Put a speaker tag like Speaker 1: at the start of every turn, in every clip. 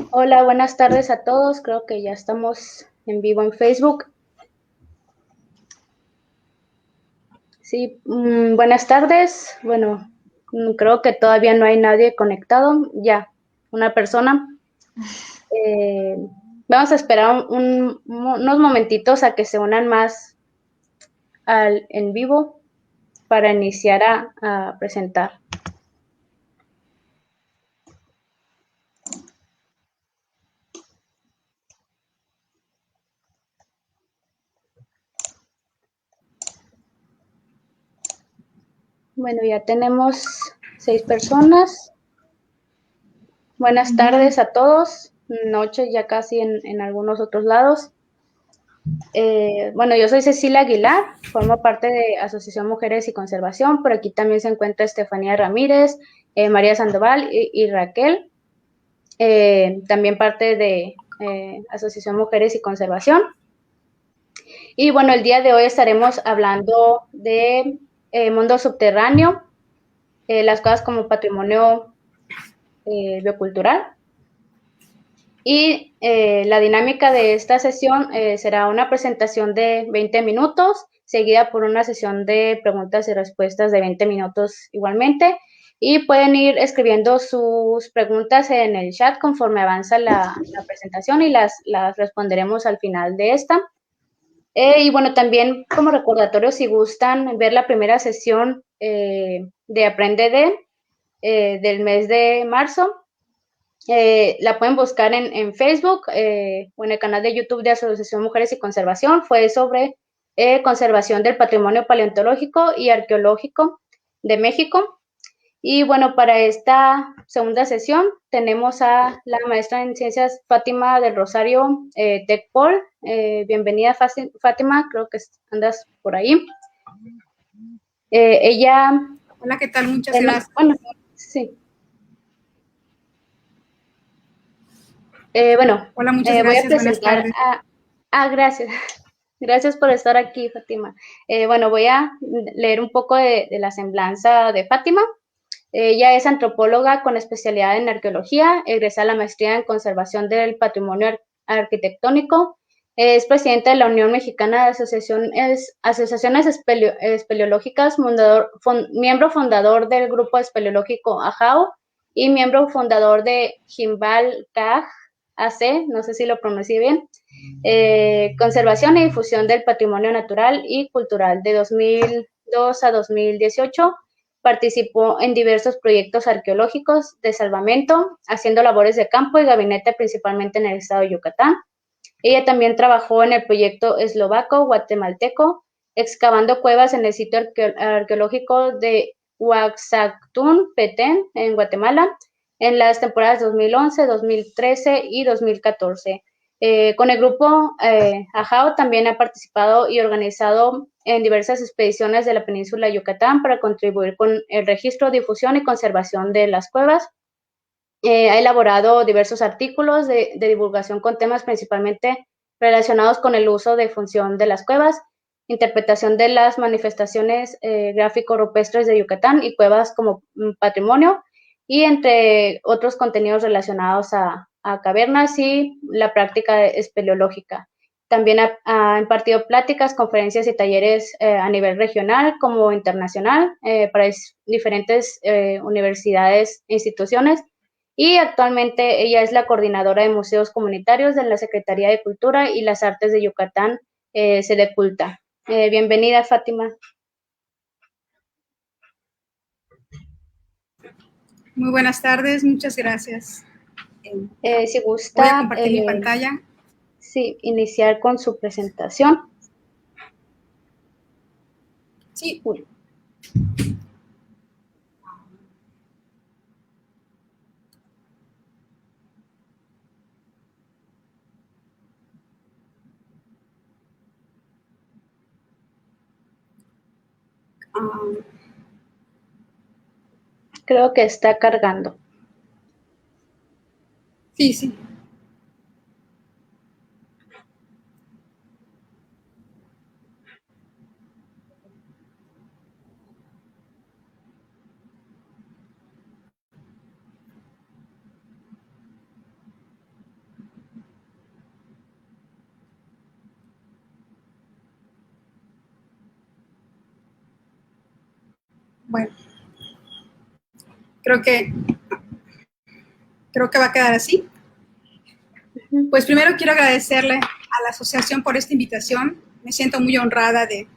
Speaker 1: Hola, buenas tardes a todos. Creo que ya estamos en vivo en Facebook. Sí, buenas tardes. Bueno, creo que todavía no hay nadie conectado. Ya, una persona. Eh, Vamos a esperar unos momentitos a que se unan más en vivo para iniciar a presentar. Bueno, ya tenemos 6 personas. Buenas tardes a todos. Noche ya casi en algunos otros lados. Bueno, yo soy Cecilia Aguilar, formo parte de Asociación Mujeres y Conservación. Por aquí también se encuentra Estefanía Ramírez, María Sandoval y Raquel, también parte de Asociación Mujeres y Conservación. Y bueno, el día de hoy estaremos hablando de mundo subterráneo, las cosas como patrimonio biocultural. Y la dinámica de esta sesión será una presentación de 20 minutos, seguida por una sesión de preguntas y respuestas de 20 minutos igualmente. Y pueden ir escribiendo sus preguntas en el chat conforme avanza la presentación y las responderemos al final de esta. Y bueno, también como recordatorio, si gustan ver la primera sesión de Aprende del mes de marzo, la pueden buscar en Facebook o en el canal de YouTube de Asociación Mujeres y Conservación. Fue sobre conservación del patrimonio paleontológico y arqueológico de México. Y bueno, para esta segunda sesión tenemos a la maestra en ciencias Fátima del Rosario Tecpol. Bienvenida, Fátima, creo que andas por ahí. Ella...
Speaker 2: Hola, ¿qué tal? Muchas gracias.
Speaker 1: Bueno, sí.
Speaker 2: Hola, muchas
Speaker 1: Voy a
Speaker 2: gracias. Buenas
Speaker 1: presentar
Speaker 2: tardes.
Speaker 1: gracias. Gracias por estar aquí, Fátima. Bueno, voy a leer un poco de la semblanza de Fátima. Ella es antropóloga con especialidad en arqueología, egresa la maestría en conservación del patrimonio arquitectónico, es presidenta de la Unión Mexicana de Asociaciones Espeleológicas, miembro fundador del grupo espeleológico AJAO y miembro fundador de Jimbal Caj AC, no sé si lo pronuncié bien, Conservación y Difusión del Patrimonio Natural y Cultural de 2002 a 2018. Participó en diversos proyectos arqueológicos de salvamento, haciendo labores de campo y gabinete principalmente en el estado de Yucatán. Ella también trabajó en el proyecto eslovaco-guatemalteco, excavando cuevas en el sitio arqueológico de Huaxactún, Petén, en Guatemala, en las temporadas 2011, 2013 y 2014. Con el grupo AJAO también ha participado y organizado en diversas expediciones de la península de Yucatán para contribuir con el registro, difusión y conservación de las cuevas. Ha elaborado diversos artículos de divulgación con temas principalmente relacionados con el uso de función de las cuevas, interpretación de las manifestaciones gráfico-rupestres de Yucatán y cuevas como patrimonio, y entre otros contenidos relacionados a cavernas y la práctica espeleológica. También ha impartido pláticas, conferencias y talleres a nivel regional como internacional para diferentes universidades e instituciones. Y actualmente ella es la coordinadora de museos comunitarios de la Secretaría de Cultura y las Artes de Yucatán, Sedeculta. Bienvenida, Fátima.
Speaker 2: Muy buenas tardes, muchas gracias.
Speaker 1: Si
Speaker 2: Voy a
Speaker 1: gusta,
Speaker 2: compartir mi pantalla.
Speaker 1: sí, iniciar con su presentación.
Speaker 2: Sí.
Speaker 1: Uy. Creo que está cargando.
Speaker 2: Sí, sí. creo que va a quedar así. Pues primero quiero agradecerle a la asociación por esta invitación. Me siento muy honrada de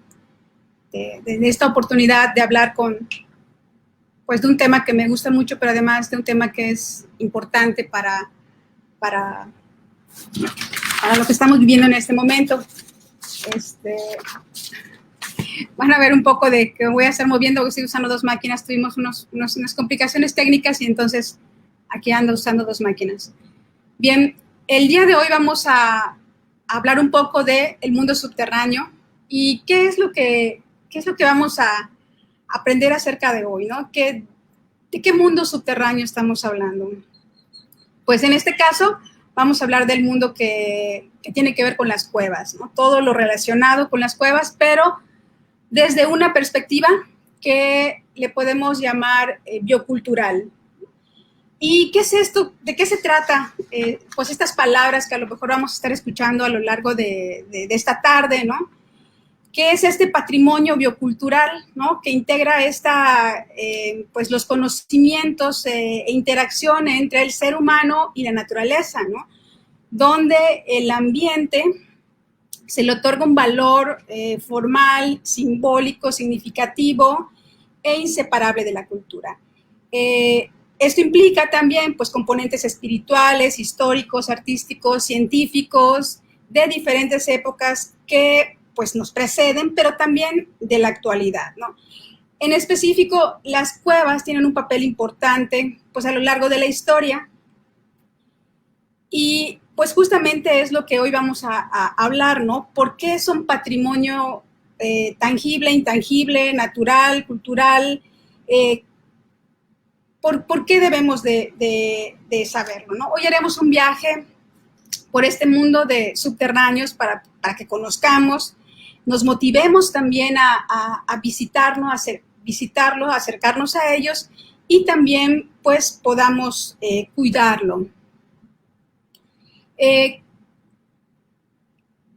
Speaker 2: esta oportunidad de hablar pues de un tema que me gusta mucho, pero además de un tema que es importante para lo que estamos viviendo en este momento. Van a ver un poco de que voy a estar moviendo, porque estoy usando dos máquinas. Tuvimos unas complicaciones técnicas y entonces aquí ando usando dos máquinas. Bien, el día de hoy vamos a hablar un poco del mundo subterráneo y qué es lo que vamos a aprender acerca de hoy, ¿no? ¿De qué mundo subterráneo estamos hablando? Pues en este caso vamos a hablar del mundo que tiene que ver con las cuevas, ¿no? Todo lo relacionado con las cuevas, pero desde una perspectiva que le podemos llamar biocultural. ¿Y qué es esto? ¿De qué se trata? Pues estas palabras que a lo mejor vamos a estar escuchando a lo largo de esta tarde, ¿no? ¿Qué es este patrimonio biocultural, ¿no? Que integra pues los conocimientos e interacción entre el ser humano y la naturaleza, ¿no? Donde el ambiente se le otorga un valor formal, simbólico, significativo e inseparable de la cultura. Esto implica también pues, componentes espirituales, históricos, artísticos, científicos, de diferentes épocas que pues, nos preceden, pero también de la actualidad, ¿no? En específico, las cuevas tienen un papel importante pues, a lo largo de la historia y pues justamente es lo que hoy vamos a hablar, ¿no? ¿Por qué son patrimonio tangible, intangible, natural, cultural? ¿Por qué debemos de saberlo, ¿no? Hoy haremos un viaje por este mundo de subterráneos para que conozcamos, nos motivemos también a visitarlo, acercarnos a ellos y también pues podamos cuidarlo.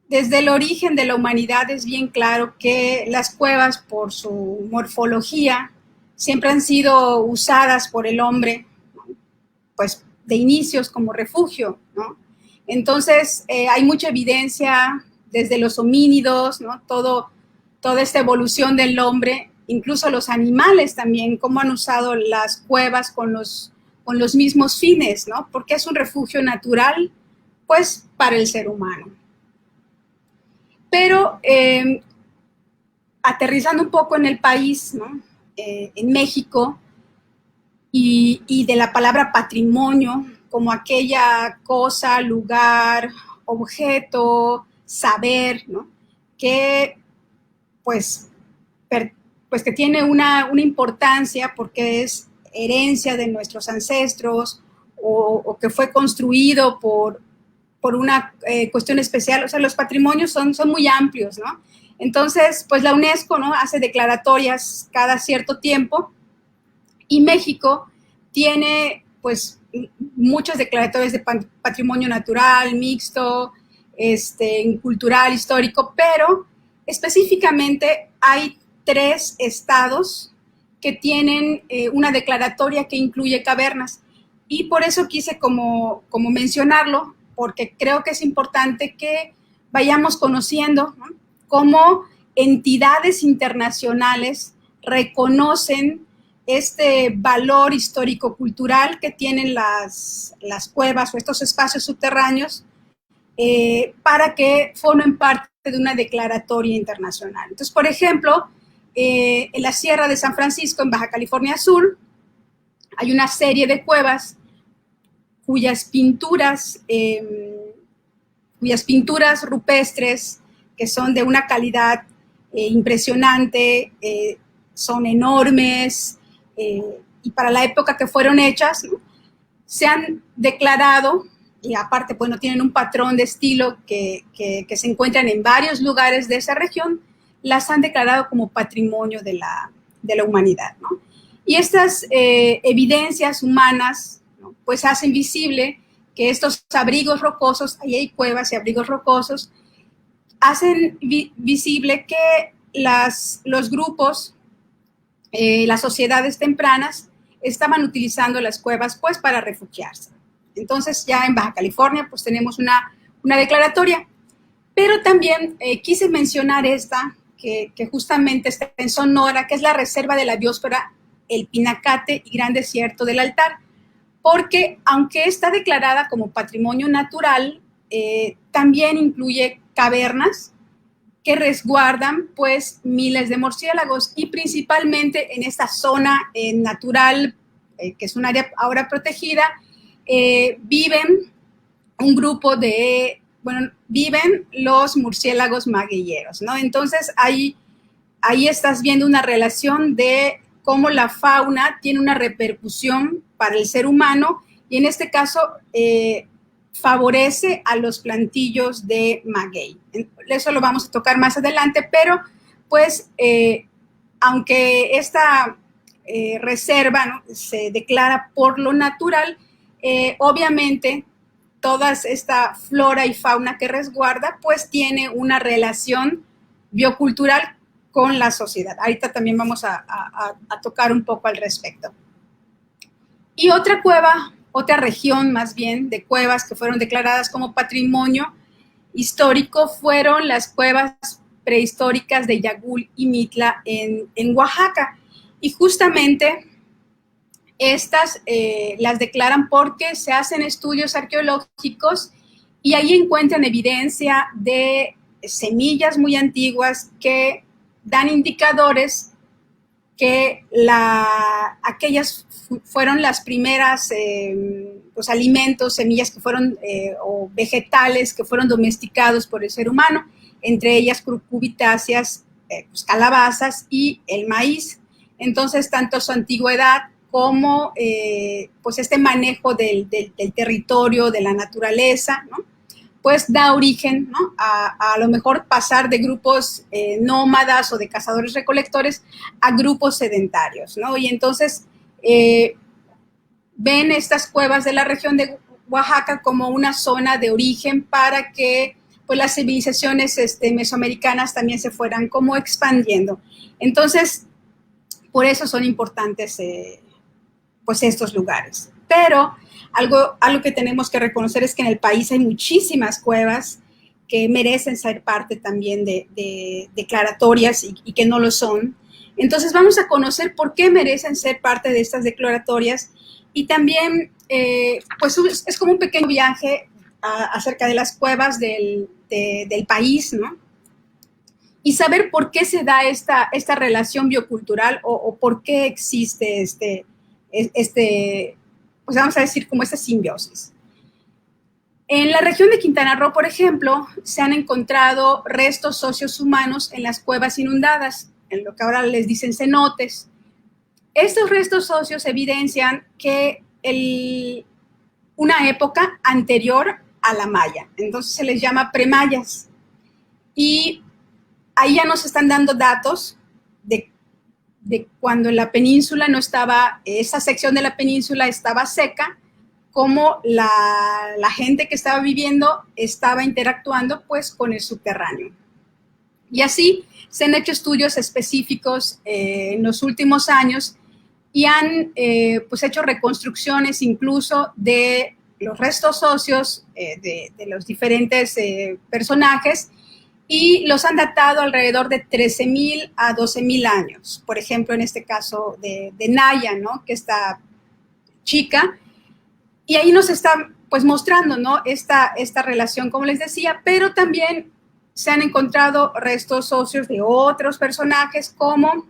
Speaker 2: Desde el origen de la humanidad es bien claro que las cuevas, por su morfología, siempre han sido usadas por el hombre, pues de inicios como refugio, ¿no? Entonces, hay mucha evidencia desde los homínidos, ¿no? Toda esta evolución del hombre, incluso los animales también, cómo han usado las cuevas con los mismos fines, ¿no? Porque es un refugio natural, pues, para el ser humano. Pero aterrizando un poco en el país, ¿no? En México, y de la palabra patrimonio, como aquella cosa, lugar, objeto, saber, ¿no? Que pues que tiene una importancia porque es herencia de nuestros ancestros o que fue construido por una cuestión especial. O sea, los patrimonios son muy amplios, ¿no? Entonces, pues la UNESCO, ¿no? Hace declaratorias cada cierto tiempo y México tiene, pues, muchos declaratorios de patrimonio natural, mixto, cultural, histórico, pero específicamente hay 3 estados que tienen una declaratoria que incluye cavernas. Y por eso quise como mencionarlo, porque creo que es importante que vayamos conociendo, ¿no? Cómo entidades internacionales reconocen este valor histórico-cultural que tienen las cuevas o estos espacios subterráneos para que formen parte de una declaratoria internacional. Entonces, por ejemplo, en la Sierra de San Francisco, en Baja California Sur, hay una serie de cuevas cuyas pinturas rupestres, que son de una calidad impresionante, son enormes, y para la época que fueron hechas, ¿no? Se han declarado, y aparte, bueno, tienen un patrón de estilo que se encuentran en varios lugares de esa región, las han declarado como patrimonio de la humanidad, ¿no? Y estas evidencias humanas, ¿no? Pues hacen visible que estos abrigos rocosos, ahí hay cuevas y abrigos rocosos, hacen visible que los grupos, las sociedades tempranas, estaban utilizando las cuevas pues para refugiarse. Entonces ya en Baja California pues tenemos una declaratoria. Pero también quise mencionar esta, que justamente está en Sonora, que es la Reserva de la Biosfera El Pinacate y Gran Desierto del Altar, porque aunque está declarada como patrimonio natural, también incluye cavernas que resguardan pues miles de murciélagos, y principalmente en esta zona natural, que es un área ahora protegida, viven un grupo de, bueno, viven los murciélagos maguilleros, ¿no? Entonces ahí estás viendo una relación de cómo la fauna tiene una repercusión para el ser humano, y en este caso favorece a los plantillos de maguey. Eso lo vamos a tocar más adelante, pero pues aunque esta reserva, ¿no?, se declara por lo natural, obviamente toda esta flora y fauna que resguarda pues tiene una relación biocultural con la sociedad. Ahorita también vamos a tocar un poco al respecto. Y otra cueva, otra región más bien de cuevas que fueron declaradas como patrimonio histórico fueron las cuevas prehistóricas de Yagul y Mitla en Oaxaca. Y justamente estas las declaran porque se hacen estudios arqueológicos y ahí encuentran evidencia de semillas muy antiguas que dan indicadores que aquellas fueron las primeras pues, alimentos, semillas que fueron, o vegetales que fueron domesticados por el ser humano, entre ellas cucubitáceas, pues, calabazas y el maíz. Entonces, tanto su antigüedad como pues este manejo del territorio, de la naturaleza, ¿no?, pues da origen, ¿no?, a lo mejor pasar de grupos nómadas o de cazadores-recolectores a grupos sedentarios, ¿no? Y entonces ven estas cuevas de la región de Oaxaca como una zona de origen para que pues, las civilizaciones mesoamericanas también se fueran como expandiendo. Entonces, por eso son importantes pues estos lugares. Pero algo que tenemos que reconocer es que en el país hay muchísimas cuevas que merecen ser parte también de declaratorias y que no lo son. Entonces vamos a conocer por qué merecen ser parte de estas declaratorias, y también pues es como un pequeño viaje acerca de las cuevas del país, ¿no? Y saber por qué se da esta relación biocultural o por qué existe pues vamos a decir, como esta simbiosis. En la región de Quintana Roo, por ejemplo, se han encontrado restos óseos humanos en las cuevas inundadas, en lo que ahora les dicen cenotes. Estos restos óseos evidencian que una época anterior a la maya, entonces se les llama premayas. Y ahí ya nos están dando datos de cuando la península no estaba, esa sección de la península estaba seca, cómo la gente que estaba viviendo estaba interactuando pues con el subterráneo. Y así se han hecho estudios específicos en los últimos años y han pues hecho reconstrucciones incluso de los restos óseos de los diferentes personajes, y los han datado alrededor de 13,000 a 12,000 años. Por ejemplo, en este caso de Naya, ¿no?, que esta chica, y ahí nos está pues mostrando, ¿no?, esta relación, como les decía, pero también se han encontrado restos óseos de otros personajes, como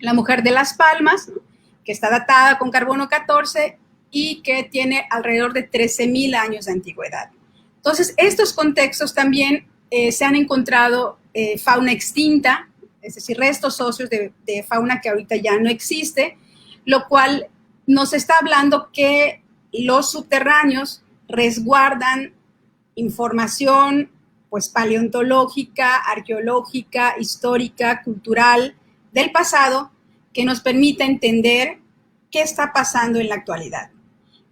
Speaker 2: la mujer de las palmas, ¿no?, que está datada con carbono 14 y que tiene alrededor de 13,000 años de antigüedad. Entonces, estos contextos también se han encontrado fauna extinta, es decir, restos óseos de fauna que ahorita ya no existe, lo cual nos está hablando que los subterráneos resguardan información pues paleontológica, arqueológica, histórica, cultural del pasado, que nos permite entender qué está pasando en la actualidad.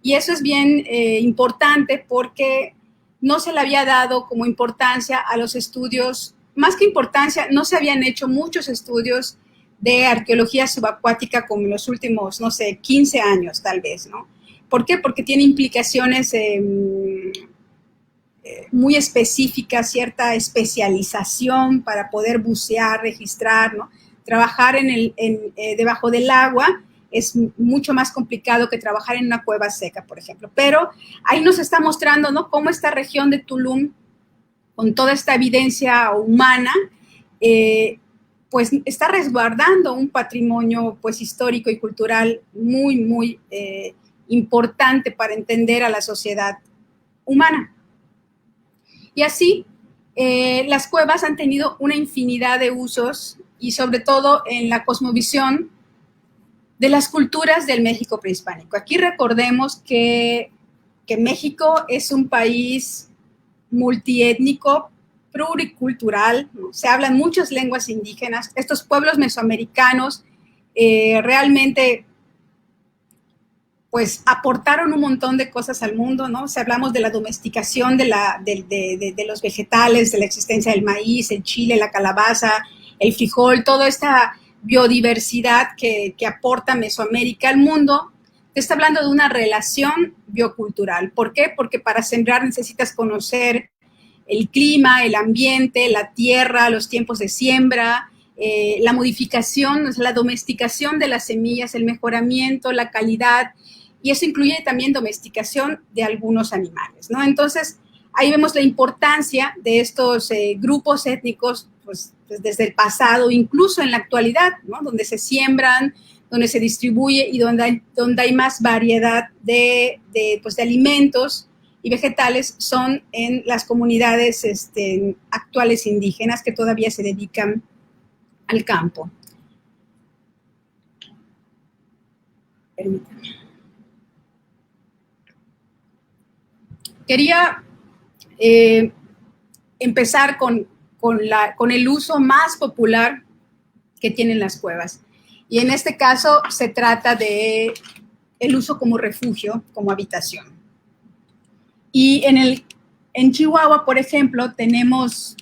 Speaker 2: Y eso es bien importante porque no se le había dado como importancia a los estudios, más que importancia, no se habían hecho muchos estudios de arqueología subacuática como en los últimos, no sé, 15 años tal vez, ¿no? ¿Por qué? Porque tiene implicaciones muy específicas, cierta especialización para poder bucear, registrar, ¿no? Trabajar debajo del agua es mucho más complicado que trabajar en una cueva seca, por ejemplo. Pero ahí nos está mostrando, ¿no?, cómo esta región de Tulum, con toda esta evidencia humana, pues está resguardando un patrimonio pues histórico y cultural muy, muy importante para entender a la sociedad humana. Y así, las cuevas han tenido una infinidad de usos y sobre todo en la cosmovisión de las culturas del México prehispánico. Aquí recordemos que México es un país multiétnico, pluricultural, ¿no? Se hablan muchas lenguas indígenas. Estos pueblos mesoamericanos realmente pues aportaron un montón de cosas al mundo, ¿no? Si hablamos de la domesticación de los vegetales, de la existencia del maíz, el chile, la calabaza, el frijol, toda esta biodiversidad que aporta Mesoamérica al mundo, te está hablando de una relación biocultural. ¿Por qué? Porque para sembrar necesitas conocer el clima, el ambiente, la tierra, los tiempos de siembra, la modificación, la domesticación de las semillas, el mejoramiento, la calidad, y eso incluye también domesticación de algunos animales, ¿no? Entonces, ahí vemos la importancia de estos grupos étnicos, pues desde el pasado, incluso en la actualidad, ¿no? Donde se siembran, donde se distribuye y donde hay más variedad de alimentos y vegetales son en las comunidades actuales indígenas que todavía se dedican al campo. Permítanme. Quería empezar con el uso más popular que tienen las cuevas. Y en este caso se trata de el uso como refugio, como habitación. Y en Chihuahua, por ejemplo, tenemos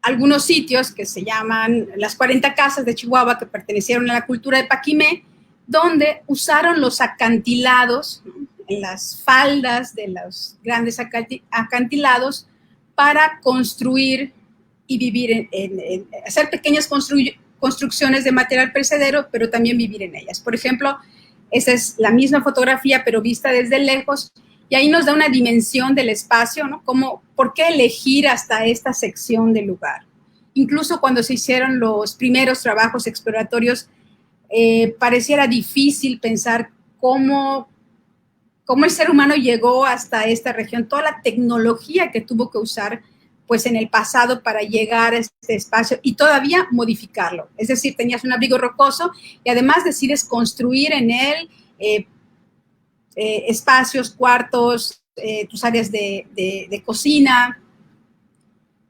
Speaker 2: algunos sitios que se llaman las 40 casas de Chihuahua, que pertenecieron a la cultura de Paquimé, donde usaron los acantilados, ¿no?, en las faldas de los grandes acantilados para construir y vivir, hacer pequeñas construcciones de material perecedero, pero también vivir en ellas. Por ejemplo, esa es la misma fotografía, pero vista desde lejos, y ahí nos da una dimensión del espacio, ¿no? ¿Por qué elegir hasta esta sección del lugar? Incluso cuando se hicieron los primeros trabajos exploratorios, pareciera difícil pensar cómo el ser humano llegó hasta esta región, toda la tecnología que tuvo que usar pues en el pasado para llegar a este espacio y todavía modificarlo. Es decir, tenías un abrigo rocoso y además decides construir en él espacios, cuartos, tus áreas de cocina.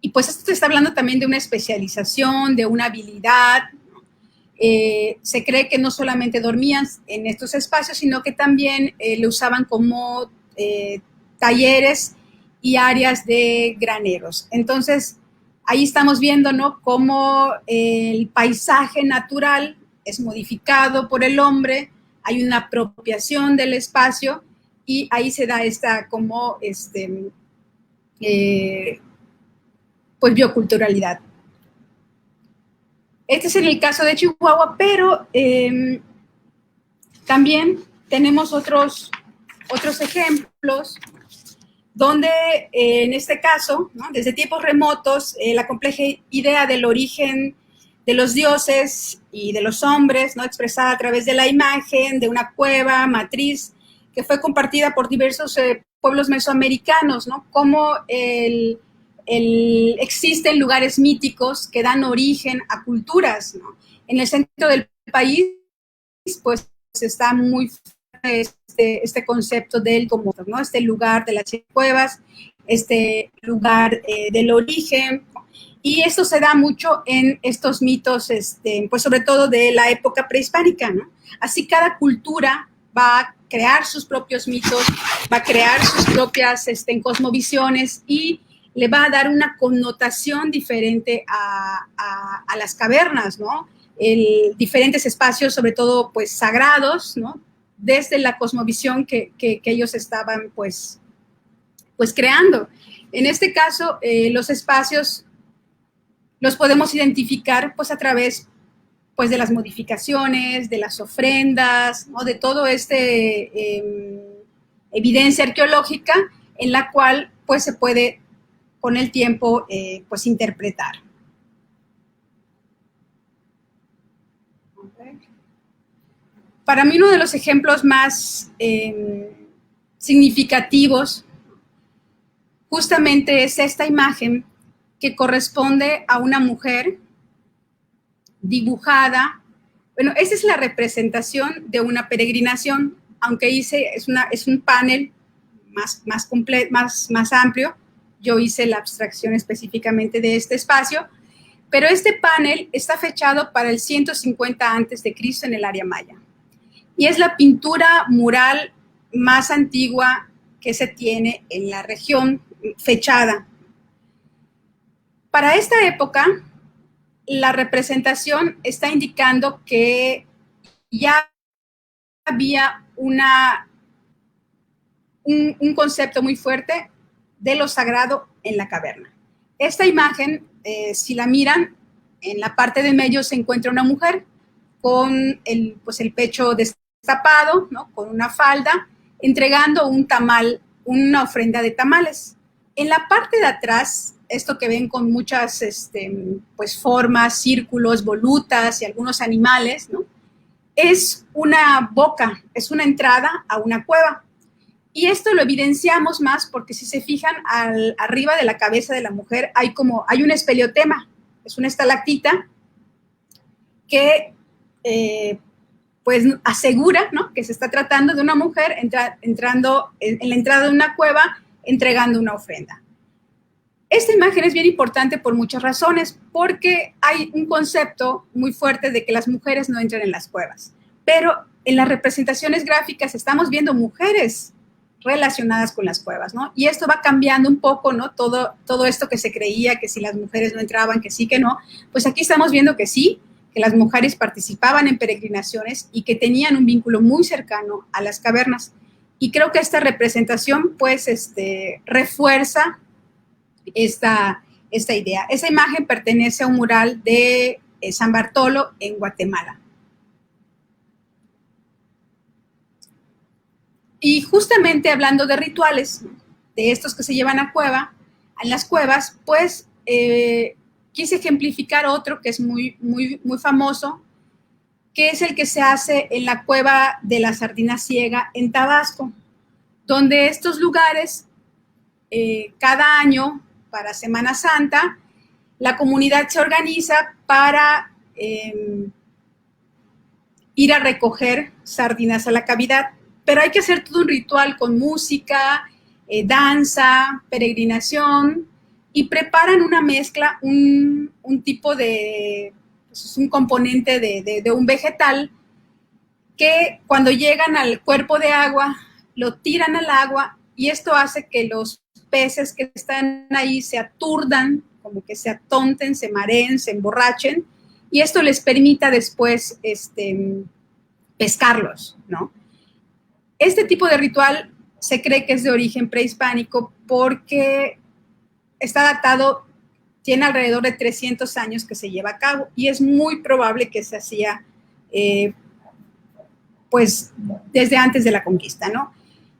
Speaker 2: Y pues esto te está hablando también de una especialización, de una habilidad. Se cree que no solamente dormían en estos espacios, sino que también lo usaban como talleres y áreas de graneros. Entonces, ahí estamos viendo, ¿no?, cómo el paisaje natural es modificado por el hombre, hay una apropiación del espacio y ahí se da esta como pues bioculturalidad. Este es en el caso de Chihuahua, pero también tenemos otros ejemplos donde en este caso, ¿no?, desde tiempos remotos, la compleja idea del origen de los dioses y de los hombres, ¿no?, expresada a través de la imagen de una cueva matriz que fue compartida por diversos pueblos mesoamericanos, ¿no?, como existen lugares míticos que dan origen a culturas, ¿no? En el centro del país, pues está muy este concepto del como, ¿no?, este lugar de las cuevas, este lugar del origen, y esto se da mucho en estos mitos, pues sobre todo de la época prehispánica, ¿no? Así cada cultura va a crear sus propios mitos, va a crear sus propias cosmovisiones y le va a dar una connotación diferente a las cavernas, ¿no? diferentes espacios, sobre todo pues sagrados, ¿no? Desde la cosmovisión que ellos estaban pues creando. En este caso, los espacios los podemos identificar pues a través pues de las modificaciones, de las ofrendas, ¿no? De todo evidencia arqueológica en la cual pues se puede con el tiempo pues interpretar. Para mí uno de los ejemplos más significativos justamente es esta imagen que corresponde a una mujer dibujada. Bueno, esa es la representación de una peregrinación, aunque es un panel más amplio. Yo hice la abstracción específicamente de este espacio, pero este panel está fechado para el 150 a.C. en el área maya. Y es la pintura mural más antigua que se tiene en la región, fechada. Para esta época, la representación está indicando que ya había un concepto muy fuerte de lo sagrado en la caverna. Esta imagen, si la miran, en la parte de medio se encuentra una mujer con el pecho destapado, ¿no? Con una falda, entregando un tamal, una ofrenda de tamales. En la parte de atrás, esto que ven con muchas formas, círculos, volutas y algunos animales, ¿no? Es una boca, es una entrada a una cueva. Y esto lo evidenciamos más porque si se fijan arriba de la cabeza de la mujer hay un espeleotema, es una estalactita que pues asegura, ¿no? Que se está tratando de una mujer entrando en la entrada de una cueva entregando una ofrenda. Esta imagen es bien importante por muchas razones, porque hay un concepto muy fuerte de que las mujeres no entran en las cuevas, pero en las representaciones gráficas estamos viendo mujeres relacionadas con las cuevas, ¿no? Y esto va cambiando un poco, ¿no? Todo esto que se creía que si las mujeres no entraban, que sí, que no, pues aquí estamos viendo que sí, que las mujeres participaban en peregrinaciones y que tenían un vínculo muy cercano a las cavernas. Y creo que esta representación, pues, refuerza esta idea. Esa imagen pertenece a un mural de San Bartolo en Guatemala. Y justamente hablando de rituales, de estos que se llevan en las cuevas, pues quise ejemplificar otro que es muy famoso, que es el que se hace en la cueva de la Sardina Ciega en Tabasco, donde estos lugares, cada año, para Semana Santa, la comunidad se organiza para ir a recoger sardinas a la cavidad, pero hay que hacer todo un ritual con música, danza, peregrinación, y preparan una mezcla, un tipo de, pues, un componente de un vegetal que cuando llegan al cuerpo de agua, lo tiran al agua y esto hace que los peces que están ahí se aturdan, como que se atonten, se mareen, se emborrachen, y esto les permita después pescarlos, ¿no? Este tipo de ritual se cree que es de origen prehispánico porque está datado, tiene alrededor de 300 años que se lleva a cabo y es muy probable que se hacía pues desde antes de la conquista, ¿no?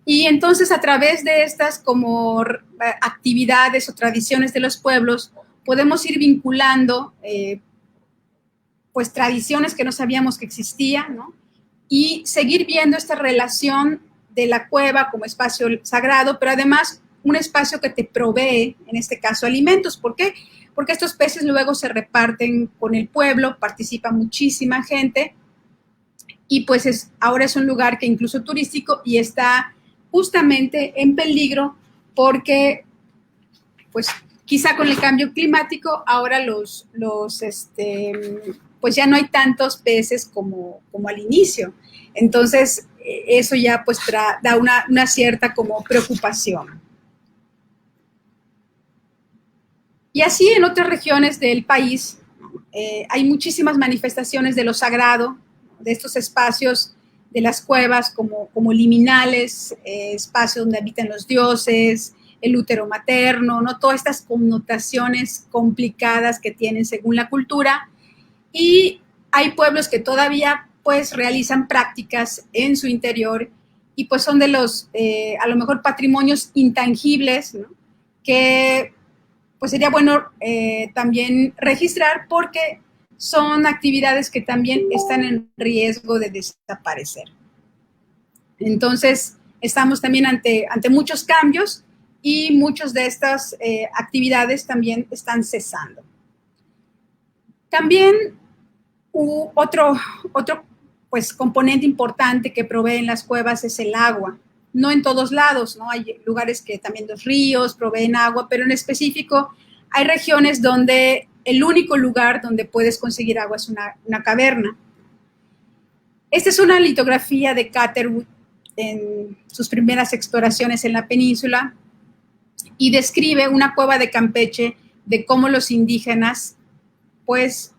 Speaker 2: Y entonces a través de estas como actividades o tradiciones de los pueblos podemos ir vinculando pues tradiciones que no sabíamos que existían, ¿no? Y seguir viendo esta relación de la cueva como espacio sagrado, pero además un espacio que te provee, en este caso, alimentos. ¿Por qué? Porque estos peces luego se reparten con el pueblo, participa muchísima gente y pues ahora es un lugar que incluso turístico y está justamente en peligro porque pues quizá con el cambio climático ahora pues ya no hay tantos peces como al inicio. Entonces, eso ya pues da una cierta como preocupación. Y así en otras regiones del país, Hay muchísimas manifestaciones de lo sagrado, de estos espacios de las cuevas como liminales, espacios donde habitan los dioses, el útero materno, ¿no? Todas estas connotaciones complicadas que tienen según la cultura. Y hay pueblos que todavía pues realizan prácticas en su interior y pues son de los, a lo mejor, patrimonios intangibles, ¿no? Que pues sería bueno también registrar, porque son actividades que también están en riesgo de desaparecer. Entonces, estamos también ante muchos cambios y muchas de estas actividades también están cesando. También otro pues, componente importante que proveen las cuevas es el agua. No en todos lados, ¿no? Hay lugares que también los ríos proveen agua, pero en específico hay regiones donde el único lugar donde puedes conseguir agua es una caverna. Esta es una litografía de Catherwood en sus primeras exploraciones en la península y describe una cueva de Campeche, de cómo los indígenas pues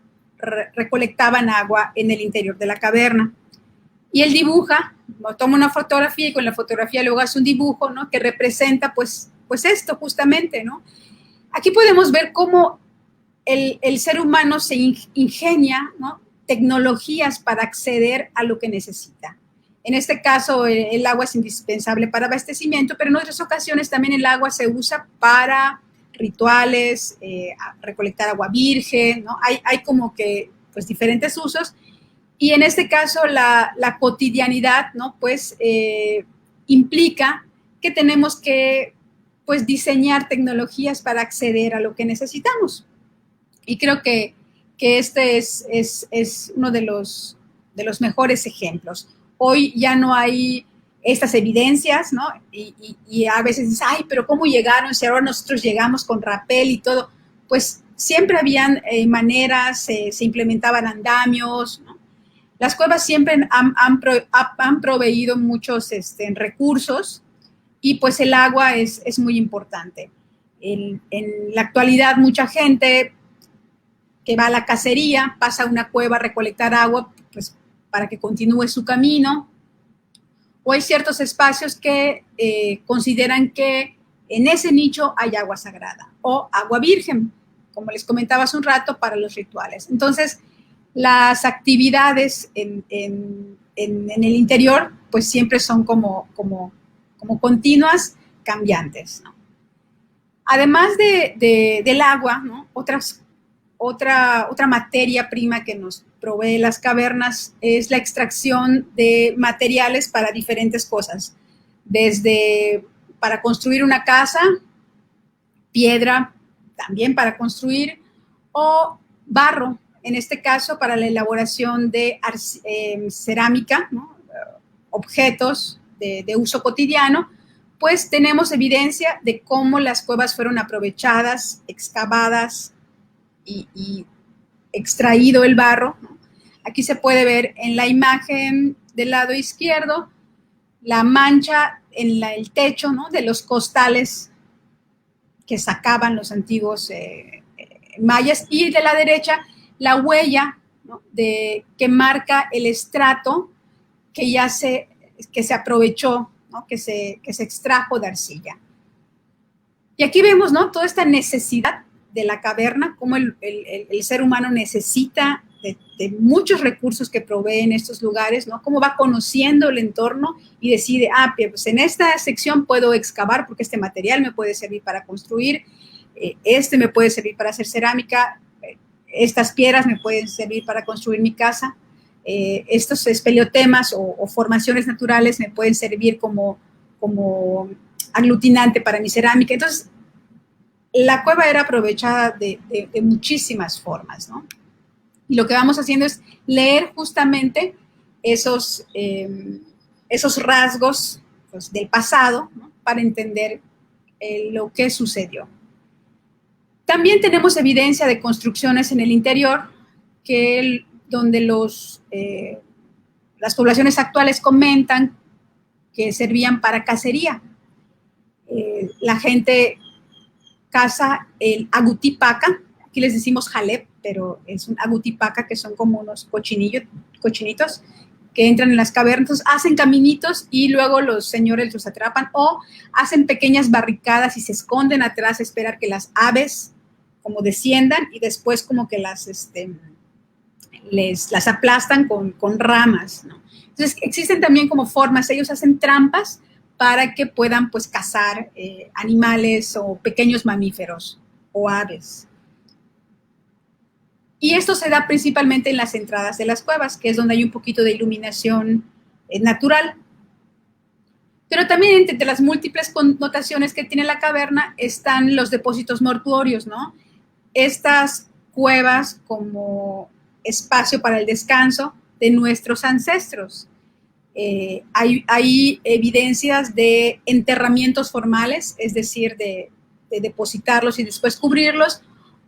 Speaker 2: recolectaban agua en el interior de la caverna. Y él dibuja, toma una fotografía y con la fotografía luego hace un dibujo, ¿no? Que representa pues esto justamente, ¿no? Aquí podemos ver cómo el ser humano se ingenia, ¿no? Tecnologías para acceder a lo que necesita. En este caso, el agua es indispensable para abastecimiento, pero en otras ocasiones también el agua se usa para rituales, recolectar agua virgen, ¿no? Hay como que pues diferentes usos. Y en este caso la cotidianidad, ¿no? Pues implica que tenemos que pues diseñar tecnologías para acceder a lo que necesitamos. Y creo que este es uno de los mejores ejemplos. Hoy ya no hay estas evidencias, ¿no? Y a veces dices, ay, pero ¿cómo llegaron? Si ahora nosotros llegamos con rapel y todo. Pues siempre habían maneras, se implementaban andamios, ¿no? Las cuevas siempre han proveído muchos recursos y pues el agua es muy importante. En la actualidad mucha gente que va a la cacería pasa a una cueva a recolectar agua pues, para que continúe su camino. O hay ciertos espacios que consideran que en ese nicho hay agua sagrada o agua virgen, como les comentaba hace un rato, para los rituales. Entonces, las actividades en el interior pues siempre son como continuas, cambiantes, ¿no? Además del agua, ¿no? Otra materia prima que nos provee las cavernas es la extracción de materiales para diferentes cosas, desde para construir una casa, piedra también para construir, o barro, en este caso para la elaboración de cerámica, ¿no? Objetos de uso cotidiano, pues tenemos evidencia de cómo las cuevas fueron aprovechadas, excavadas y extraído el barro, ¿no? Aquí se puede ver en la imagen del lado izquierdo la mancha en el techo, ¿no? De los costales que sacaban los antiguos mayas, y de la derecha la huella, ¿no? Que marca el estrato que se aprovechó, ¿no? que se extrajo de arcilla. Y aquí vemos, ¿no? Toda esta necesidad de la caverna, cómo el ser humano necesita de muchos recursos que proveen estos lugares, ¿no? Cómo va conociendo el entorno y decide, pues en esta sección puedo excavar porque este material me puede servir para construir, me puede servir para hacer cerámica, estas piedras me pueden servir para construir mi casa, estos espeleotemas o formaciones naturales me pueden servir como aglutinante para mi cerámica. Entonces, la cueva era aprovechada de muchísimas formas, ¿no? Y lo que vamos haciendo es leer justamente esos rasgos pues, del pasado, ¿no? Para entender lo que sucedió. También tenemos evidencia de construcciones en el interior donde las poblaciones actuales comentan que servían para cacería. La gente caza el agutipaca, aquí les decimos jalep, pero es un agutipaca, que son como unos cochinitos que entran en las cavernas, hacen caminitos y luego los señores los atrapan o hacen pequeñas barricadas y se esconden atrás a esperar que las aves como desciendan y después como que las aplastan con ramas, ¿no? Entonces existen también como formas, ellos hacen trampas para que puedan pues cazar animales o pequeños mamíferos o aves. Y esto se da principalmente en las entradas de las cuevas, que es donde hay un poquito de iluminación natural. Pero también entre las múltiples connotaciones que tiene la caverna están los depósitos mortuorios, ¿no? Estas cuevas como espacio para el descanso de nuestros ancestros. Hay evidencias de enterramientos formales, es decir, de depositarlos y después cubrirlos,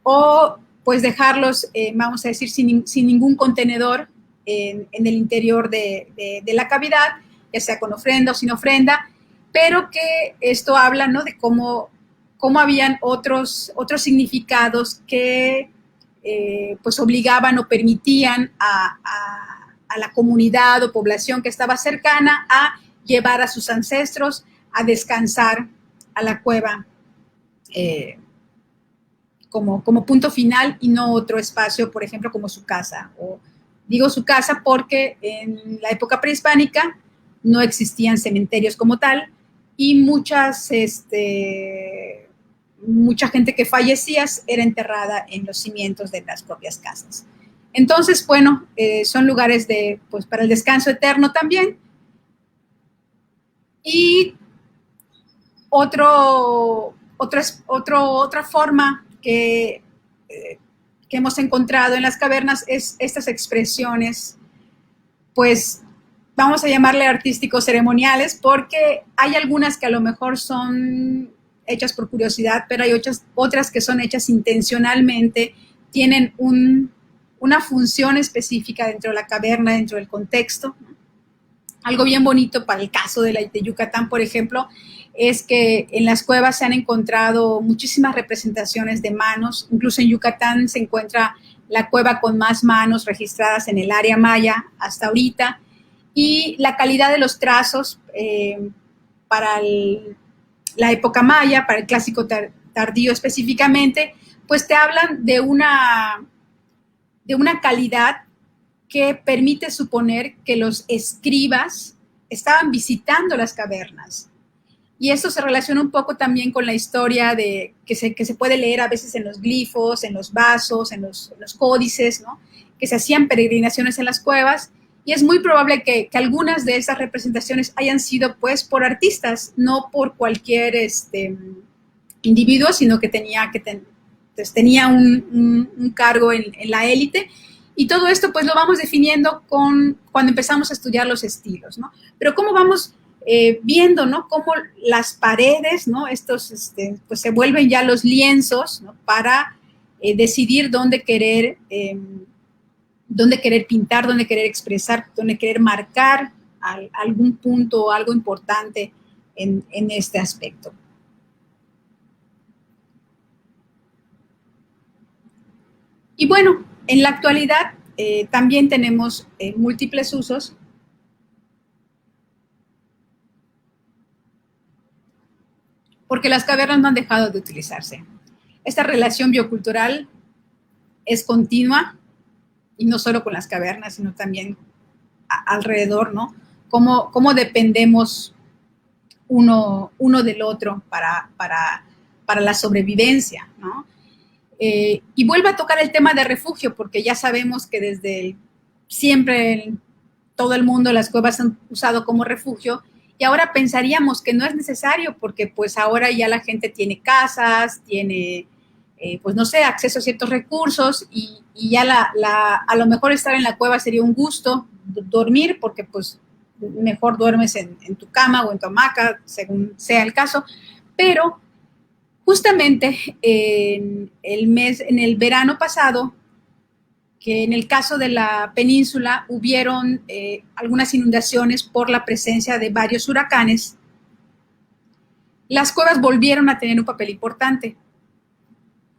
Speaker 2: o pues dejarlos, vamos a decir, sin ningún contenedor en el interior de la cavidad, ya sea con ofrenda o sin ofrenda, pero que esto habla, ¿no?, de cómo habían otros significados que pues obligaban o permitían a la comunidad o población que estaba cercana a llevar a sus ancestros a descansar a la cueva como punto final y no otro espacio, por ejemplo, como su casa. O digo su casa porque en la época prehispánica no existían cementerios como tal y mucha gente que fallecía era enterrada en los cimientos de las propias casas. Entonces, bueno, son lugares pues, para el descanso eterno también. Y otra forma que hemos encontrado en las cavernas es estas expresiones, pues vamos a llamarle artísticos ceremoniales, porque hay algunas que a lo mejor son hechas por curiosidad, pero hay otras que son hechas intencionalmente, tienen una función específica dentro de la caverna, dentro del contexto. Algo bien bonito para el caso de Yucatán, por ejemplo, es que en las cuevas se han encontrado muchísimas representaciones de manos. Incluso en Yucatán se encuentra la cueva con más manos registradas en el área maya hasta ahorita. Y la calidad de los trazos para la época maya, para el clásico tardío específicamente, pues te hablan de una calidad que permite suponer que los escribas estaban visitando las cavernas. Y eso se relaciona un poco también con la historia que se puede leer a veces en los glifos, en los vasos, en los códices, ¿no?, que se hacían peregrinaciones en las cuevas. Y es muy probable que algunas de esas representaciones hayan sido pues por artistas, no por cualquier individuo, sino que tenía un cargo en la élite. Y todo esto pues lo vamos definiendo cuando empezamos a estudiar los estilos, ¿no? Pero cómo vamos viendo, ¿no?, cómo las paredes, ¿no?, estos pues se vuelven ya los lienzos, ¿no?, para decidir dónde querer pintar, dónde querer expresar, dónde querer marcar algún punto o algo importante en este aspecto. Y bueno, en la actualidad también tenemos múltiples usos. Porque las cavernas no han dejado de utilizarse. Esta relación biocultural es continua, y no solo con las cavernas, sino también alrededor, ¿no? Cómo dependemos uno del otro para la sobrevivencia, ¿no? Y vuelvo a tocar el tema de refugio, porque ya sabemos que desde siempre en todo el mundo las cuevas se han usado como refugio, y ahora pensaríamos que no es necesario, porque pues ahora ya la gente tiene casas, tiene, pues no sé, acceso a ciertos recursos, y ya a lo mejor estar en la cueva sería un gusto, dormir, porque pues mejor duermes en tu cama o en tu hamaca, según sea el caso. Pero justamente en el verano pasado, que en el caso de la península hubieron algunas inundaciones por la presencia de varios huracanes, las cuevas volvieron a tener un papel importante.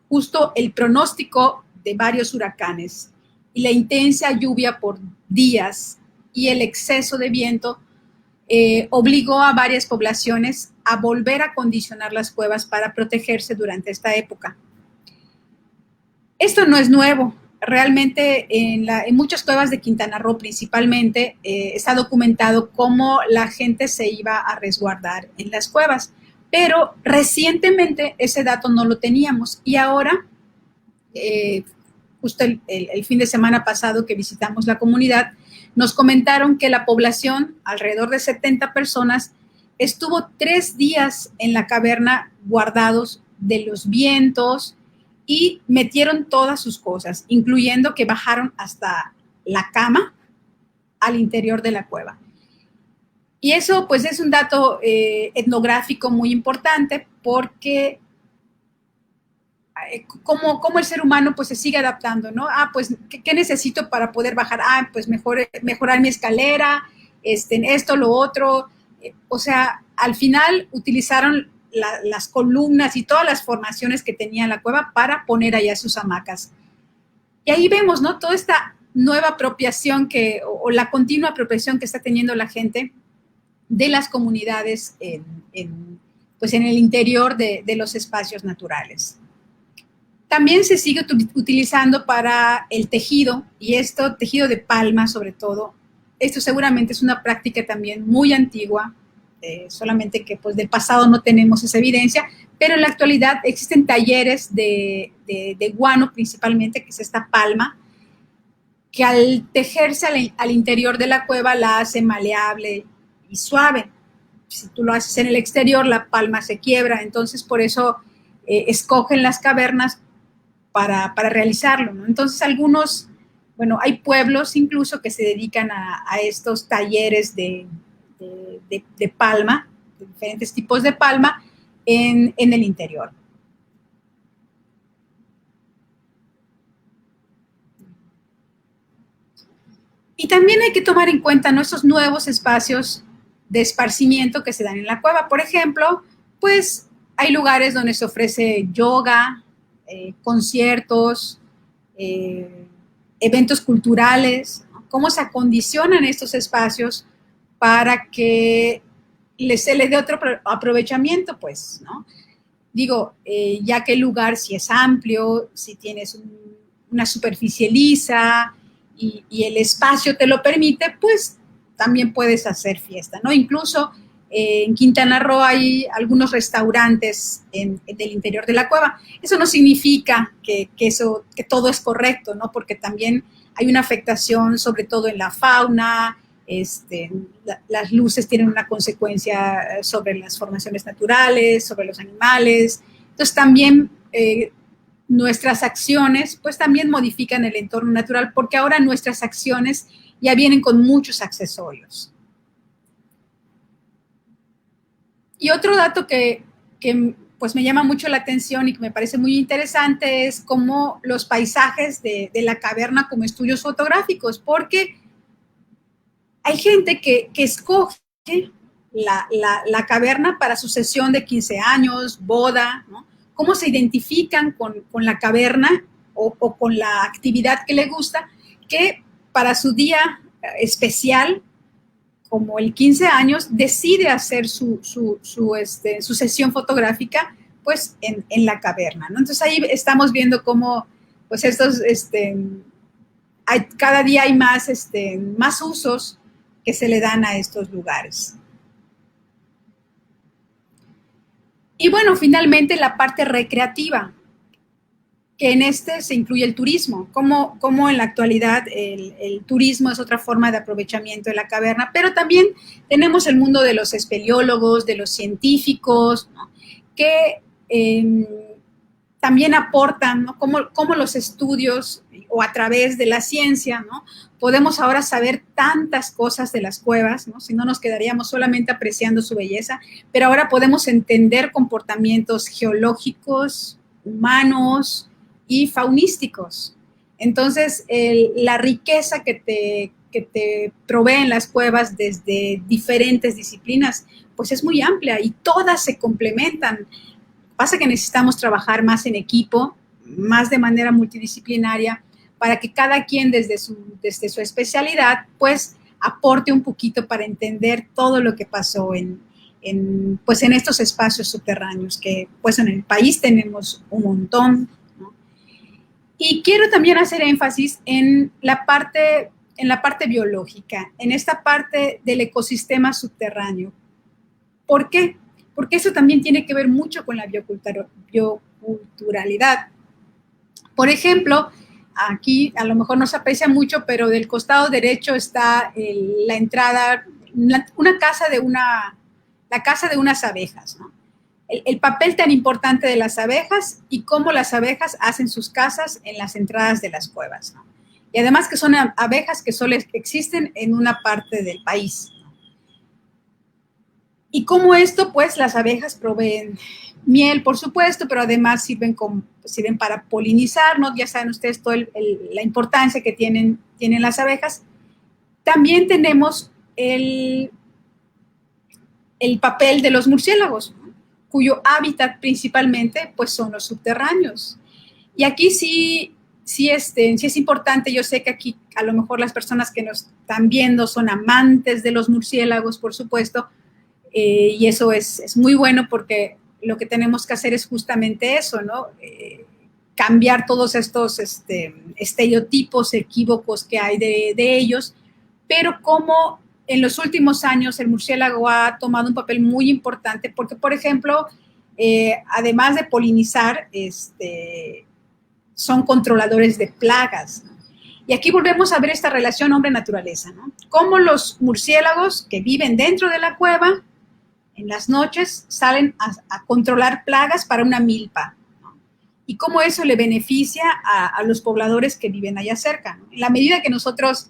Speaker 2: Justo el pronóstico de varios huracanes y la intensa lluvia por días y el exceso de viento obligó a varias poblaciones a volver a acondicionar las cuevas para protegerse durante esta época. Esto no es nuevo. Realmente en muchas cuevas de Quintana Roo principalmente está documentado cómo la gente se iba a resguardar en las cuevas, pero recientemente ese dato no lo teníamos y ahora, justo el fin de semana pasado que visitamos la comunidad, nos comentaron que la población, alrededor de 70 personas, estuvo 3 días en la caverna guardados de los vientos, y metieron todas sus cosas, incluyendo que bajaron hasta la cama al interior de la cueva. Y eso pues es un dato etnográfico muy importante porque como el ser humano pues se sigue adaptando, ¿no? Pues ¿qué necesito para poder bajar? Pues mejorar mi escalera, esto, lo otro. O sea, al final utilizaron las columnas y todas las formaciones que tenía la cueva para poner allá sus hamacas. Y ahí vemos, ¿no? Toda esta nueva apropiación o la continua apropiación que está teniendo la gente de las comunidades pues en el interior de los espacios naturales. También se sigue utilizando para el tejido, y tejido de palma sobre todo. Esto seguramente es una práctica también muy antigua, solamente que pues del pasado no tenemos esa evidencia, pero en la actualidad existen talleres de guano principalmente, que es esta palma, que al tejerse al interior de la cueva la hace maleable y suave. Si tú lo haces en el exterior, la palma se quiebra, entonces por eso escogen las cavernas para realizarlo, ¿no? Entonces hay pueblos incluso que se dedican a estos talleres de palma, de diferentes tipos de palma en el interior. Y también hay que tomar en cuenta nuestros nuevos espacios de esparcimiento que se dan en la cueva. Por ejemplo, pues hay lugares donde se ofrece yoga, conciertos, eventos culturales, ¿no? Cómo se acondicionan estos espacios para que se le dé otro aprovechamiento, pues, ¿no? Digo, ya que el lugar si es amplio, si tienes una superficie lisa y el espacio te lo permite, pues también puedes hacer fiesta, ¿no? Incluso en Quintana Roo hay algunos restaurantes del interior de la cueva. Eso no significa que todo es correcto, ¿no? Porque también hay una afectación, sobre todo en la fauna. Las luces tienen una consecuencia sobre las formaciones naturales, sobre los animales. Entonces también nuestras acciones pues también modifican el entorno natural, porque ahora nuestras acciones ya vienen con muchos accesorios. Y otro dato que pues me llama mucho la atención y que me parece muy interesante es cómo los paisajes de la caverna como estudios fotográficos, porque hay gente que escoge la caverna para su sesión de 15 años, boda, ¿no? Cómo se identifican con la caverna o con la actividad que le gusta, que para su día especial, como el 15 años, decide hacer su sesión fotográfica pues en la caverna, ¿no? Entonces ahí estamos viendo cómo pues cada día hay más usos que se le dan a estos lugares. Y bueno, finalmente la parte recreativa, que en se incluye el turismo, como en la actualidad el turismo es otra forma de aprovechamiento de la caverna, pero también tenemos el mundo de los espeleólogos, de los científicos, ¿no? Que también aportan, ¿no? Cómo los estudios o a través de la ciencia, ¿no? Podemos ahora saber tantas cosas de las cuevas, ¿no? Si no nos quedaríamos solamente apreciando su belleza, pero ahora podemos entender comportamientos geológicos, humanos y faunísticos. Entonces, la riqueza que te proveen las cuevas desde diferentes disciplinas, pues es muy amplia y todas se complementan. Pasa que necesitamos trabajar más en equipo, más de manera multidisciplinaria para que cada quien desde su especialidad pues aporte un poquito para entender todo lo que pasó pues en estos espacios subterráneos que pues en el país tenemos un montón, ¿no? Y quiero también hacer énfasis en la parte biológica, en esta parte del ecosistema subterráneo. ¿Por qué? Porque eso también tiene que ver mucho con la bioculturalidad. Por ejemplo, aquí a lo mejor no se aprecia mucho, pero del costado derecho está la entrada, una casa la casa de unas abejas, ¿no? El papel tan importante de las abejas y cómo las abejas hacen sus casas en las entradas de las cuevas, ¿no? Y además que son abejas que solo existen en una parte del país, ¿no? Y como esto, pues las abejas proveen miel, por supuesto, pero además sirven para polinizar, ¿no? Ya saben ustedes toda la importancia que tienen las abejas. También tenemos el papel de los murciélagos, ¿no? Cuyo hábitat principalmente pues son los subterráneos. Y aquí sí es importante, yo sé que aquí a lo mejor las personas que nos están viendo son amantes de los murciélagos, por supuesto, y eso es muy bueno porque lo que tenemos que hacer es justamente eso, ¿no? Cambiar todos estos estereotipos equívocos que hay de ellos, pero como en los últimos años el murciélago ha tomado un papel muy importante porque, por ejemplo, además de polinizar, son controladores de plagas, ¿no? Y aquí volvemos a ver esta relación hombre-naturaleza, ¿no? Cómo los murciélagos que viven dentro de la cueva en las noches salen a controlar plagas para una milpa, ¿no? Y cómo eso le beneficia a los pobladores que viven allá cerca, ¿no? En la medida que nosotros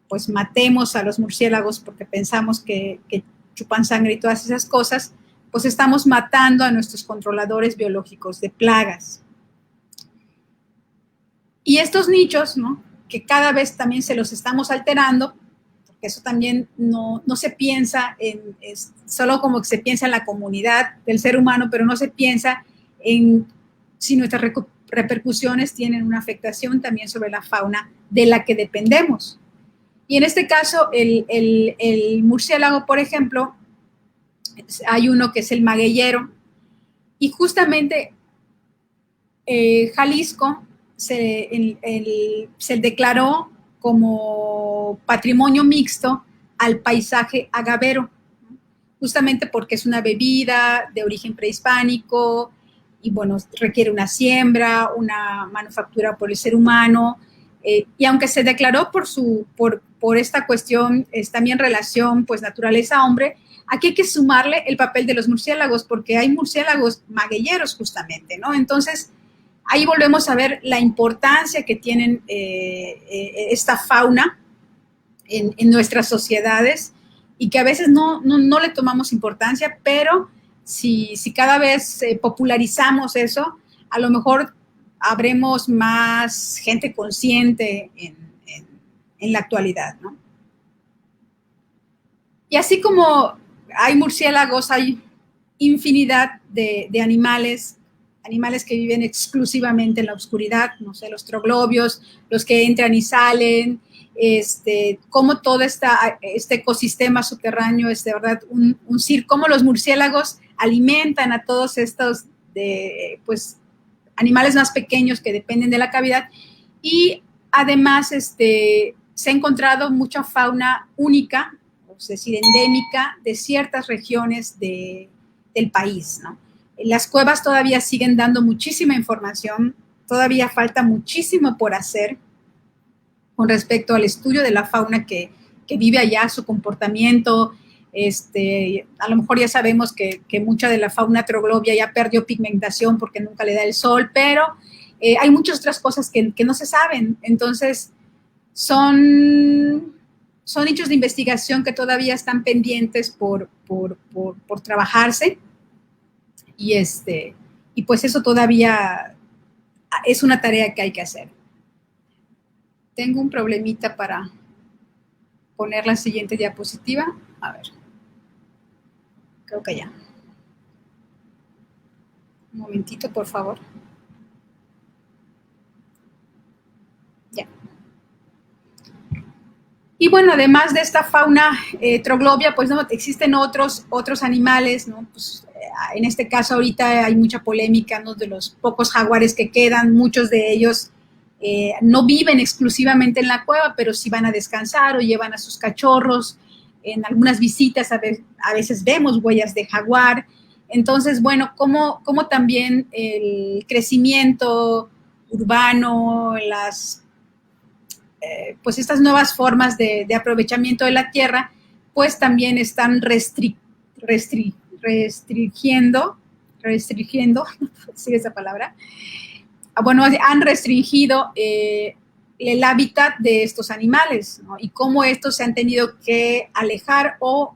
Speaker 2: pues matemos a los murciélagos porque pensamos que chupan sangre y todas esas cosas, pues estamos matando a nuestros controladores biológicos de plagas. Y estos nichos, ¿no? Que cada vez también se los estamos alterando, porque eso también no se piensa solo como que se piensa en la comunidad del ser humano, pero no se piensa en si nuestras repercusiones tienen una afectación también sobre la fauna de la que dependemos. Y en este caso, el murciélago, por ejemplo, hay uno que es el magueyero, y justamente Jalisco se declaró como patrimonio mixto al paisaje agavero, justamente porque es una bebida de origen prehispánico y, bueno, requiere una siembra, una manufactura por el ser humano, y aunque se declaró por esta cuestión, es también relación, pues, naturaleza-hombre, aquí hay que sumarle el papel de los murciélagos, porque hay murciélagos magueyeros justamente, ¿no? Entonces, ahí volvemos a ver la importancia que tienen esta fauna en nuestras sociedades y que a veces no le tomamos importancia, pero si cada vez popularizamos eso, a lo mejor habremos más gente consciente en la actualidad, ¿no? Y así como hay murciélagos, hay infinidad de animales que viven exclusivamente en la oscuridad, no sé, los troglobios, los que entran y salen, cómo todo este ecosistema subterráneo es de verdad un circo, cómo los murciélagos alimentan a todos estos pues, animales más pequeños que dependen de la cavidad, y además se ha encontrado mucha fauna única, es decir, endémica de ciertas regiones del país, ¿no? Las cuevas todavía siguen dando muchísima información, todavía falta muchísimo por hacer con respecto al estudio de la fauna que vive allá, su comportamiento. A lo mejor ya sabemos que mucha de la fauna troglobia ya perdió pigmentación porque nunca le da el sol, pero hay muchas otras cosas que no se saben. Entonces, son nichos de investigación que todavía están pendientes por trabajarse. Y pues eso todavía es una tarea que hay que hacer. Tengo un problemita para poner la siguiente diapositiva. A ver. Creo que ya. Un momentito, por favor. Y bueno, además de esta fauna troglobia, pues no, existen otros animales, ¿no? Pues, en este caso ahorita hay mucha polémica, ¿no? De los pocos jaguares que quedan, muchos de ellos no viven exclusivamente en la cueva, pero sí van a descansar o llevan a sus cachorros. En algunas visitas a veces vemos huellas de jaguar. Entonces, bueno, como también el crecimiento urbano, pues estas nuevas formas de aprovechamiento de la tierra, pues también están restringiendo, ¿sí esa palabra? Bueno, han restringido el hábitat de estos animales, ¿no? Y cómo estos se han tenido que alejar o,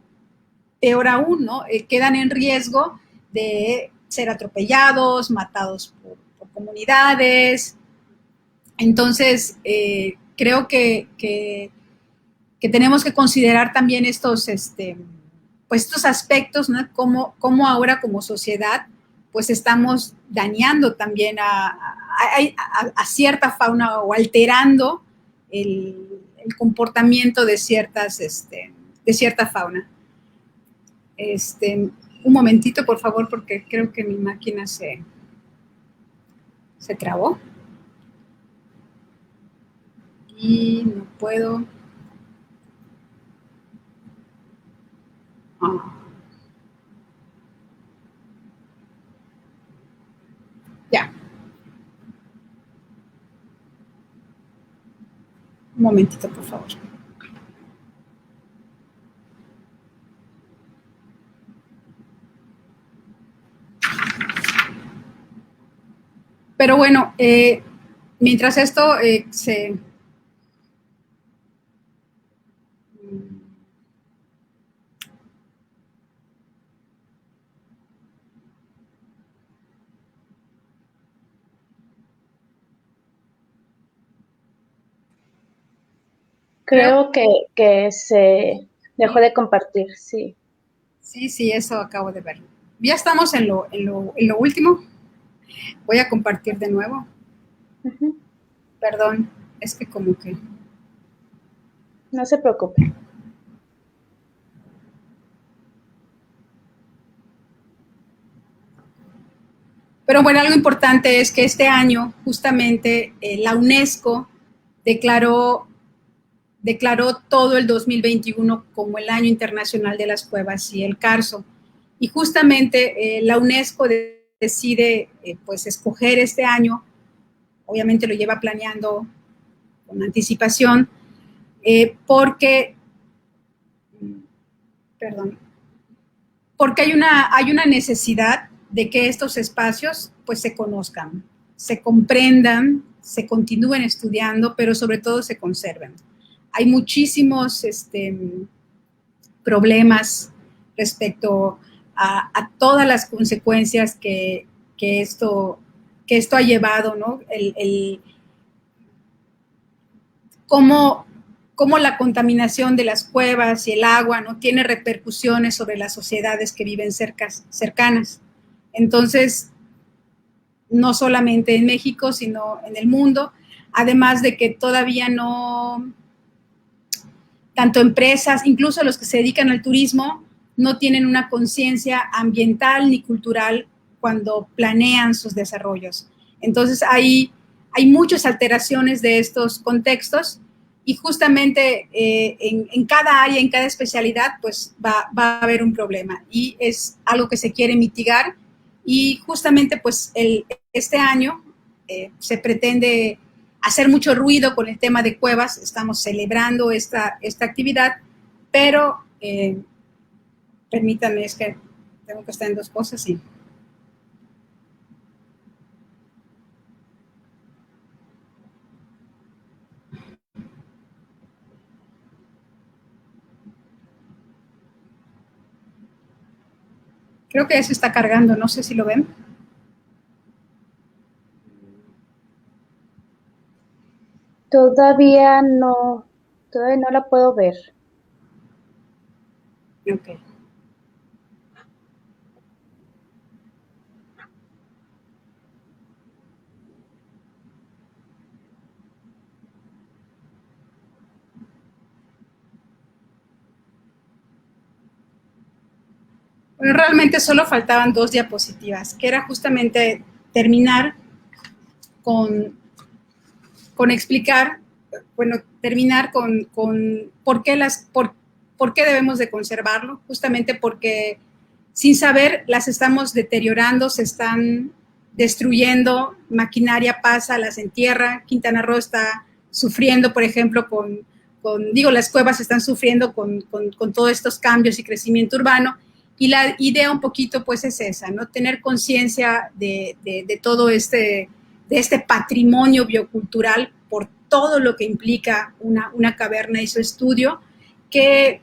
Speaker 2: peor aún, ¿no? Quedan en riesgo de ser atropellados, matados por comunidades. Entonces, creo que tenemos que considerar también pues estos aspectos, ¿no? Cómo ahora como sociedad pues estamos dañando también a cierta fauna o alterando el comportamiento de cierta fauna. Un momentito, por favor, porque creo que mi máquina se trabó y no puedo. Ah. Ya. Un momentito, por favor. Pero bueno, mientras esto se... Creo,
Speaker 1: Creo que se dejó de compartir, sí.
Speaker 2: sí, eso acabo de ver. Ya estamos en lo último. Voy a compartir de nuevo.
Speaker 1: Ujú.
Speaker 2: Perdón, es que como que...
Speaker 1: No se preocupe.
Speaker 2: Pero bueno, algo importante es que este año justamente la UNESCO declaró todo el 2021 como el Año Internacional de las Cuevas y el Carso. Y justamente la UNESCO decide pues escoger este año, obviamente lo lleva planeando con anticipación, porque, perdón, porque hay una necesidad de que estos espacios pues se conozcan, se comprendan, se continúen estudiando, pero sobre todo se conserven. Hay muchísimos problemas respecto a todas las consecuencias que esto, que esto ha llevado, ¿no? Cómo, cómo la contaminación de las cuevas y el agua, ¿no? Tiene repercusiones sobre las sociedades que viven cercanas. Entonces, no solamente en México, sino en el mundo, además de que todavía no, tanto empresas, incluso los que se dedican al turismo, no tienen una conciencia ambiental ni cultural cuando planean sus desarrollos. Entonces hay muchas alteraciones de estos contextos y justamente en cada área, en cada especialidad, pues va a haber un problema y es algo que se quiere mitigar y justamente pues este año se pretende hacer mucho ruido con el tema de cuevas, estamos celebrando esta actividad, pero permítanme, es que tengo que estar en dos cosas y... Creo que eso está cargando, no sé si lo ven.
Speaker 1: Todavía no la puedo ver.
Speaker 2: Ok. Bueno, realmente solo faltaban 2 diapositivas, que era justamente terminar con explicar, bueno, terminar con por qué debemos de conservarlo, justamente porque sin saber las estamos deteriorando, se están destruyendo, maquinaria pasa, las entierra, Quintana Roo está sufriendo, por ejemplo, las cuevas están sufriendo con todos estos cambios y crecimiento urbano, y la idea un poquito pues es esa, ¿no? Tener conciencia de todo de este patrimonio biocultural por todo lo que implica una caverna y su estudio, que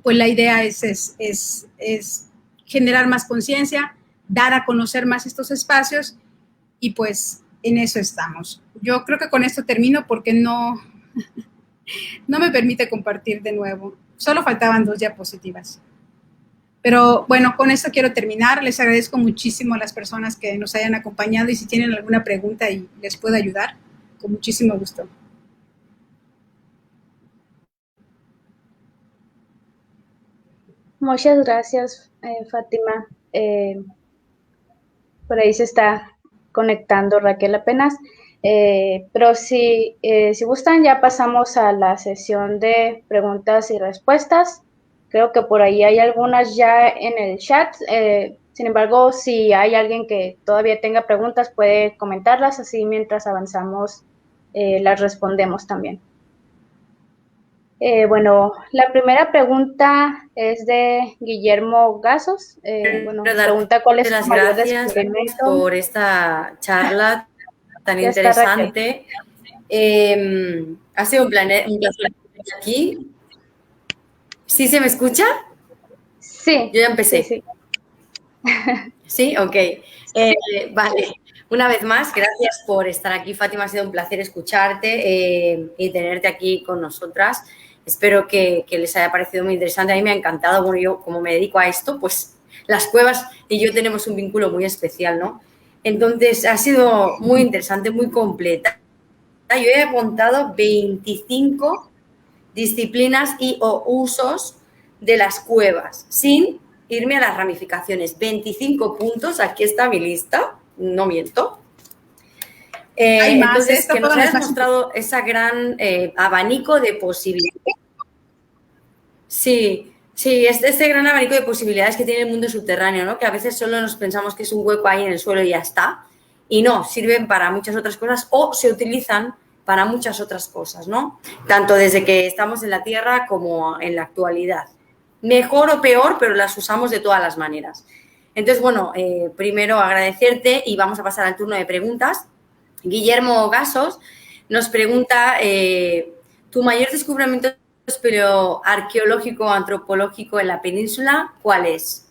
Speaker 2: pues la idea es generar más conciencia, dar a conocer más estos espacios, y pues en eso estamos. Yo creo que con esto termino porque no me permite compartir de nuevo. Solo faltaban 2 diapositivas. Pero bueno, con esto quiero terminar. Les agradezco muchísimo a las personas que nos hayan acompañado, y si tienen alguna pregunta y les puedo ayudar, con muchísimo gusto.
Speaker 1: Muchas gracias, Fátima. Por ahí se está conectando Raquel apenas. Pero si gustan, ya pasamos a la sesión de preguntas y respuestas. Creo que por ahí hay algunas ya en el chat. Sin embargo, si hay alguien que todavía tenga preguntas, puede comentarlas, así mientras avanzamos las respondemos también. Bueno, la primera pregunta es de Guillermo Gasos. Pregunta cuál es
Speaker 3: su mayor descubrimiento. Por esta charla tan interesante. Ha sido un placer aquí. ¿Sí se me escucha?
Speaker 1: Sí.
Speaker 3: Yo ya empecé.
Speaker 1: Sí.
Speaker 3: ¿Sí? Ok. Vale. Una vez más, gracias por estar aquí, Fátima. Ha sido un placer escucharte y tenerte aquí con nosotras. Espero que les haya parecido muy interesante. A mí me ha encantado. Bueno, yo como me dedico a esto, pues las cuevas y yo tenemos un vínculo muy especial, ¿no? Entonces, ha sido muy interesante, muy completa. Yo he apuntado 25 disciplinas y o usos de las cuevas, sin irme a las ramificaciones. 25 puntos, aquí está mi lista, no miento.
Speaker 2: Hay más,
Speaker 3: entonces, que nos hayas mostrado ese gran abanico de posibilidades. Sí, este gran abanico de posibilidades que tiene el mundo subterráneo, ¿no? Que a veces solo nos pensamos que es un hueco ahí en el suelo y ya está. Y no, sirven para muchas otras cosas o se utilizan para muchas otras cosas, ¿no? Tanto desde que estamos en la Tierra como en la actualidad. Mejor o peor, pero las usamos de todas las maneras. Entonces, bueno, primero agradecerte y vamos a pasar al turno de preguntas. Guillermo Gasos nos pregunta, ¿tu mayor descubrimiento arqueológico o antropológico en la península, cuál es?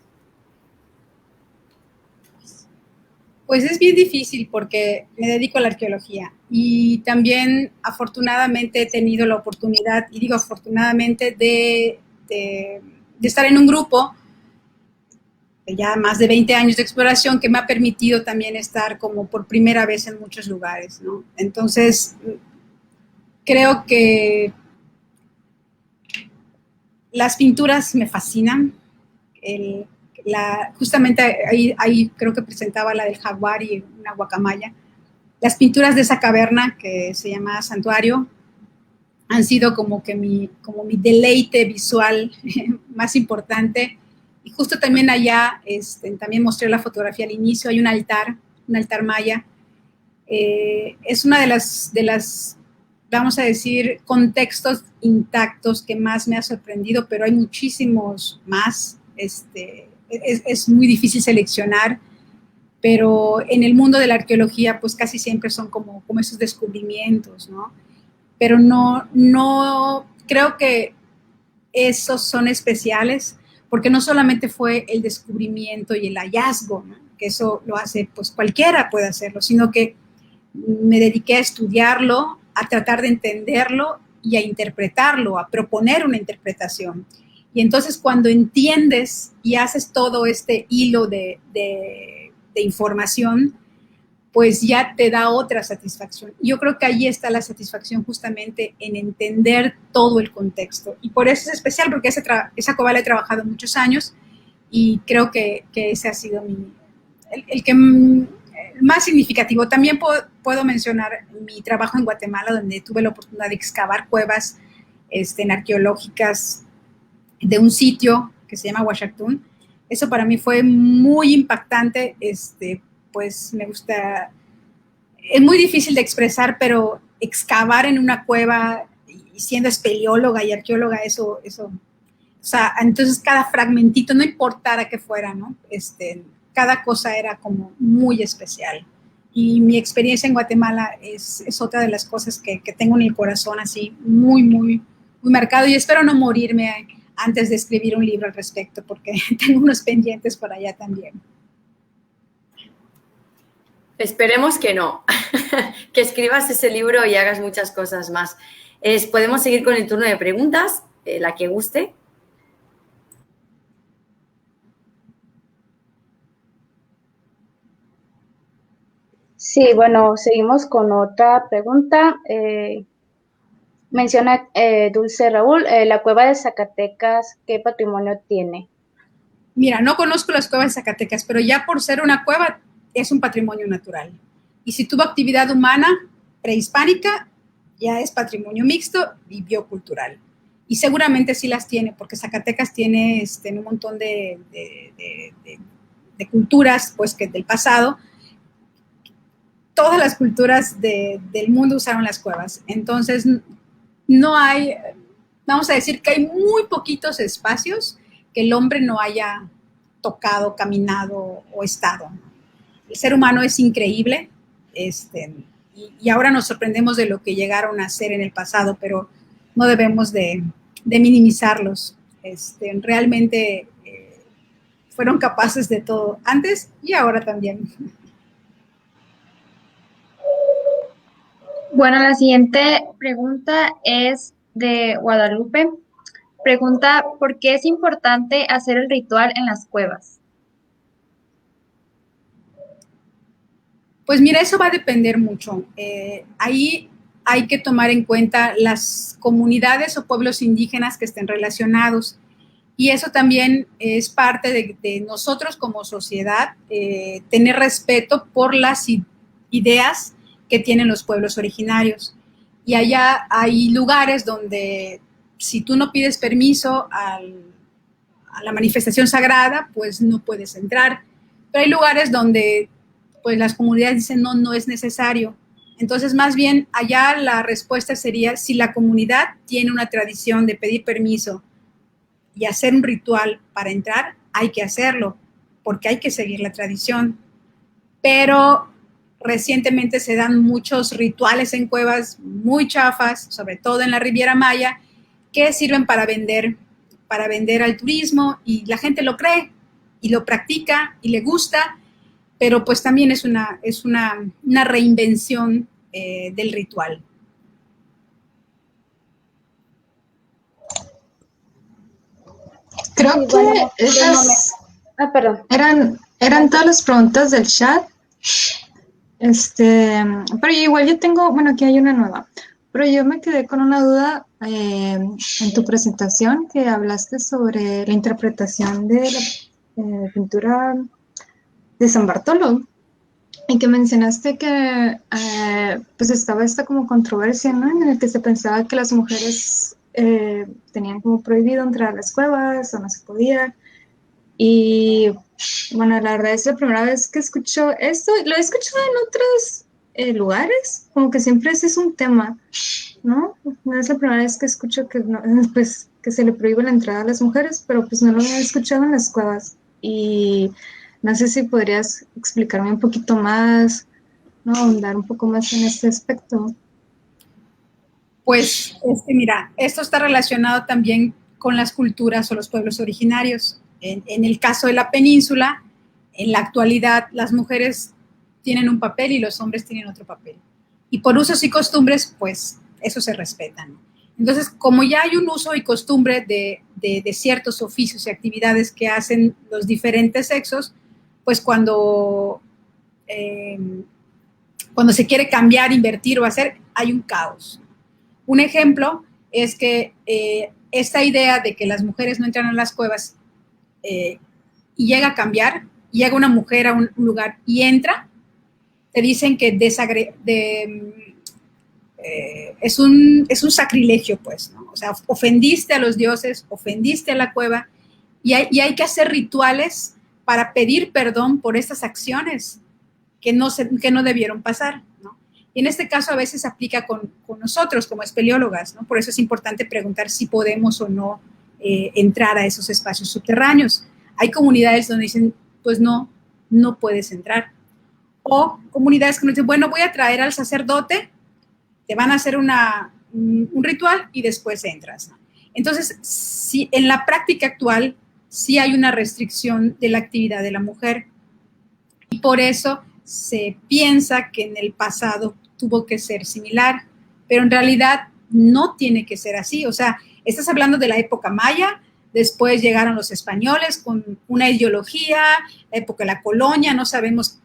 Speaker 2: Pues es bien difícil porque me dedico a la arqueología y también afortunadamente he tenido la oportunidad, y digo afortunadamente, de estar en un grupo de ya más de 20 años de exploración que me ha permitido también estar como por primera vez en muchos lugares, ¿no? Entonces, creo que las pinturas me fascinan. Justamente ahí creo que presentaba la del jaguar y una guacamaya. Las pinturas de esa caverna que se llama Santuario han sido como mi deleite visual más importante. Y justo también allá, también mostré la fotografía al inicio, hay un altar maya. Es una de las, vamos a decir, contextos intactos que más me ha sorprendido, pero hay muchísimos más. Es muy difícil seleccionar, pero en el mundo de la arqueología pues casi siempre son como esos descubrimientos, ¿no? Pero no creo que esos son especiales, porque no solamente fue el descubrimiento y el hallazgo, ¿no? Que eso lo hace, pues cualquiera puede hacerlo, sino que me dediqué a estudiarlo, a tratar de entenderlo y a interpretarlo, a proponer una interpretación. Y entonces cuando entiendes y haces todo este hilo de información, pues ya te da otra satisfacción. Yo creo que ahí está la satisfacción justamente en entender todo el contexto. Y por eso es especial, porque esa cueva la he trabajado muchos años y creo que ese ha sido el más significativo. También puedo mencionar mi trabajo en Guatemala, donde tuve la oportunidad de excavar cuevas arqueológicas de un sitio que se llama Huachactún. Eso para mí fue muy impactante, pues me gusta, es muy difícil de expresar, pero excavar en una cueva y siendo espeleóloga y arqueóloga, eso, o sea, entonces cada fragmentito, no importara qué fuera, ¿no? Cada cosa era como muy especial. Y mi experiencia en Guatemala es otra de las cosas que tengo en el corazón así, muy, muy, muy marcado, y espero no morirme antes de escribir un libro al respecto, porque tengo unos pendientes por allá también.
Speaker 3: Esperemos que no, que escribas ese libro y hagas muchas cosas más. Podemos seguir con el turno de preguntas, la que guste.
Speaker 1: Sí, bueno, seguimos con otra pregunta. Menciona Dulce Raúl, la cueva de Zacatecas, ¿qué patrimonio tiene?
Speaker 2: Mira, no conozco las cuevas de Zacatecas, pero ya por ser una cueva es un patrimonio natural. Y si tuvo actividad humana prehispánica, ya es patrimonio mixto y biocultural. Y seguramente sí las tiene, porque Zacatecas tiene un montón de culturas, pues, que del pasado. Todas las culturas del mundo usaron las cuevas. Entonces, no hay, vamos a decir que hay muy poquitos espacios que el hombre no haya tocado, caminado o estado. El ser humano es increíble, y ahora nos sorprendemos de lo que llegaron a hacer en el pasado, pero no debemos de minimizarlos. Realmente fueron capaces de todo antes y ahora también.
Speaker 4: Bueno, la siguiente pregunta es de Guadalupe. Pregunta, ¿por qué es importante hacer el ritual en las cuevas?
Speaker 2: Pues mira, eso va a depender mucho. Ahí hay que tomar en cuenta las comunidades o pueblos indígenas que estén relacionados. Y eso también es parte de nosotros como sociedad, tener respeto por las ideas que tienen los pueblos originarios. Y allá hay lugares donde si tú no pides permiso a la manifestación sagrada, pues no puedes entrar. Pero hay lugares donde pues las comunidades dicen no es necesario. Entonces, más bien, allá la respuesta sería, si la comunidad tiene una tradición de pedir permiso y hacer un ritual para entrar, hay que hacerlo, porque hay que seguir la tradición. Pero recientemente se dan muchos rituales en cuevas muy chafas, sobre todo en la Riviera Maya, que sirven para vender al turismo, y la gente lo cree y lo practica y le gusta, pero pues también es una reinvención del ritual.
Speaker 5: Creo que
Speaker 1: bueno,
Speaker 5: esas
Speaker 1: perdón.
Speaker 5: eran todas las preguntas del chat. Pero igual yo tengo, bueno, aquí hay una nueva. Pero yo me quedé con una duda en tu presentación, que hablaste sobre la interpretación de la pintura de San Bartolo, y que mencionaste que pues estaba esta como controversia, ¿no? En el que se pensaba que las mujeres tenían como prohibido entrar a las cuevas o no se podía. Y bueno, la verdad es la primera vez que escucho esto. Lo he escuchado en otros lugares, como que siempre ese es un tema, ¿no? No es la primera vez que escucho que, no, pues, que se le prohíbe la entrada a las mujeres, pero pues no lo he escuchado en las cuevas. Y no sé si podrías explicarme un poquito más, ¿no? Ahondar un poco más en este aspecto.
Speaker 2: Pues, mira, esto está relacionado también con las culturas o los pueblos originarios. En el caso de la península, en la actualidad, las mujeres tienen un papel y los hombres tienen otro papel. Y por usos y costumbres, pues, eso se respeta, ¿no? Entonces, como ya hay un uso y costumbre de ciertos oficios y actividades que hacen los diferentes sexos, pues cuando se quiere cambiar, invertir o hacer, hay un caos. Un ejemplo es que esta idea de que las mujeres no entran a las cuevas y llega a cambiar, llega una mujer a un lugar y entra, te dicen que es un sacrilegio, pues, ¿no? O sea, ofendiste a los dioses, ofendiste a la cueva, y hay que hacer rituales para pedir perdón por estas acciones que no debieron pasar, ¿no? Y en este caso a veces aplica con nosotros como espeleólogas, ¿no? Por eso es importante preguntar si podemos o no entrar a esos espacios subterráneos. Hay comunidades donde dicen, pues no puedes entrar. O comunidades que nos dicen, bueno, voy a traer al sacerdote, te van a hacer un ritual y después entras, ¿no? Entonces, sí, en la práctica actual sí hay una restricción de la actividad de la mujer, y por eso se piensa que en el pasado tuvo que ser similar, pero en realidad no tiene que ser así. O sea, estás hablando de la época maya, después llegaron los españoles con una ideología, la época de la colonia, no sabemos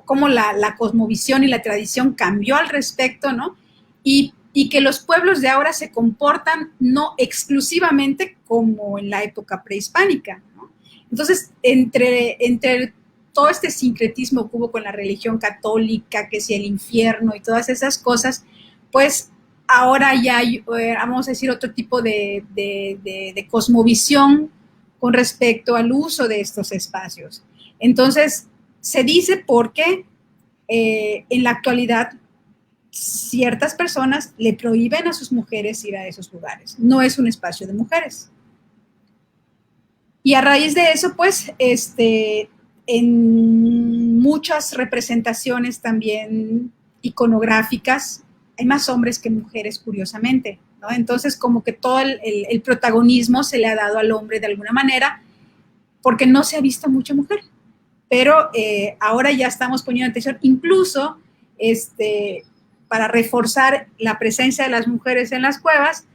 Speaker 2: cómo la cosmovisión y la tradición cambió al respecto, ¿no? Y que los pueblos de ahora se comportan no exclusivamente como en la época prehispánica, ¿no? Entonces, entre todo este sincretismo que hubo con la religión católica, que si el infierno y todas esas cosas, pues ahora ya hay, vamos a decir, otro tipo de cosmovisión con respecto al uso de estos espacios. Entonces, se dice porque en la actualidad ciertas personas le prohíben a sus mujeres ir a esos lugares. No es un espacio de mujeres. Y a raíz de eso, pues, en muchas representaciones también iconográficas, hay más hombres que mujeres, curiosamente, ¿no? Entonces, como que todo el protagonismo se le ha dado al hombre de alguna manera, porque no se ha visto mucha mujer. Pero ahora ya estamos poniendo atención, incluso para reforzar la presencia de las mujeres en las cuevas,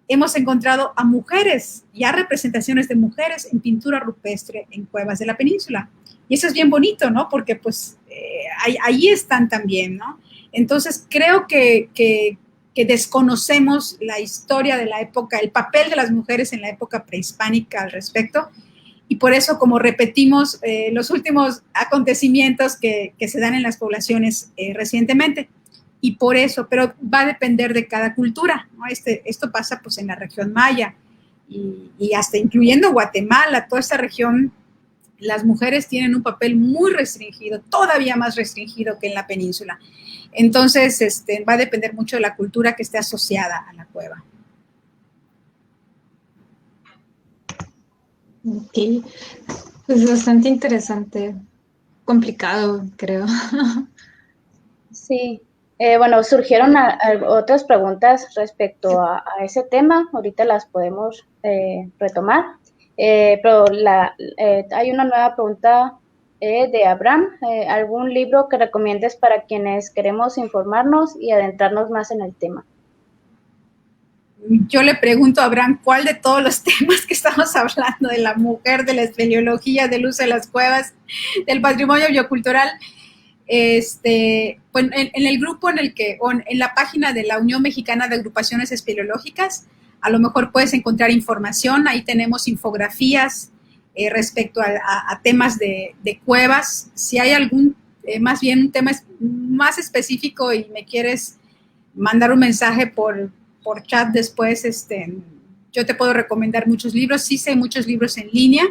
Speaker 2: hemos encontrado a mujeres, ya representaciones de mujeres en pintura rupestre en cuevas de la península. Y eso es bien bonito, ¿no? Porque pues ahí están también, ¿no? Entonces creo que desconocemos la historia de la época, el papel de las mujeres en la época prehispánica al respecto. Y por eso, como repetimos los últimos acontecimientos que se dan en las poblaciones recientemente. Y por eso, pero va a depender de cada cultura, ¿no? Esto pasa pues en la región maya y hasta incluyendo Guatemala, toda esta región, las mujeres tienen un papel muy restringido, todavía más restringido que en la península. Entonces, va a depender mucho de la cultura que esté asociada a la cueva.
Speaker 5: Ok, pues bastante interesante, complicado, creo.
Speaker 1: Sí, bueno, surgieron otras preguntas respecto a ese tema, ahorita las podemos retomar, pero hay una nueva pregunta de Abraham, ¿algún libro que recomiendes para quienes queremos informarnos y adentrarnos más en el tema?
Speaker 2: Yo le pregunto a Abraham, ¿cuál de todos los temas que estamos hablando, de la mujer, de la espeleología, del uso de las cuevas, del patrimonio biocultural? Pues en el grupo en la página de la Unión Mexicana de Agrupaciones Espeleológicas, a lo mejor puedes encontrar información, ahí tenemos infografías respecto a temas de cuevas. Si hay algún, más bien un tema más específico y me quieres mandar un mensaje por chat después, yo te puedo recomendar muchos libros. Sí sé muchos libros en línea,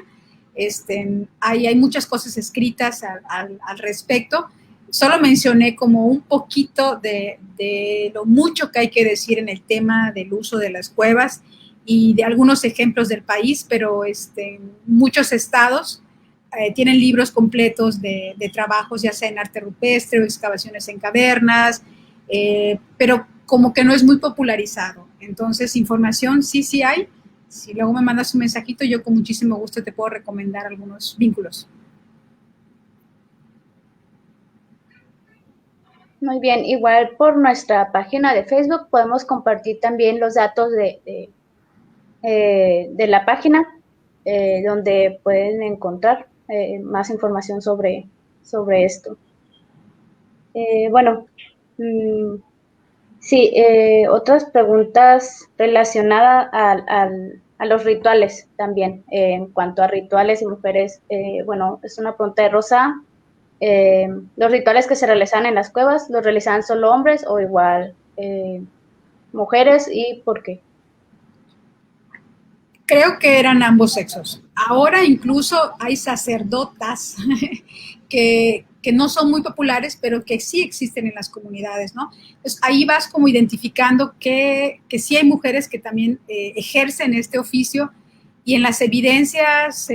Speaker 2: hay muchas cosas escritas al respecto. Solo mencioné como un poquito de lo mucho que hay que decir en el tema del uso de las cuevas y de algunos ejemplos del país, pero muchos estados tienen libros completos de trabajos, ya sea en arte rupestre o excavaciones en cavernas, pero como que no es muy popularizado. Entonces, información sí hay. Si luego me mandas un mensajito, yo con muchísimo gusto te puedo recomendar algunos vínculos.
Speaker 1: Muy bien, igual por nuestra página de Facebook podemos compartir también los datos de la página donde pueden encontrar más información sobre esto. Bueno, sí, otras preguntas relacionadas a los rituales también. En cuanto a rituales y mujeres, bueno, es una pregunta de Rosa. Los rituales que se realizan en las cuevas, ¿los realizaban solo hombres o igual mujeres, y por qué?
Speaker 2: Creo que eran ambos sexos. Ahora incluso hay sacerdotas que no son muy populares, pero que sí existen en las comunidades, ¿no? Entonces, ahí vas como identificando que sí hay mujeres que también ejercen este oficio, y en las evidencias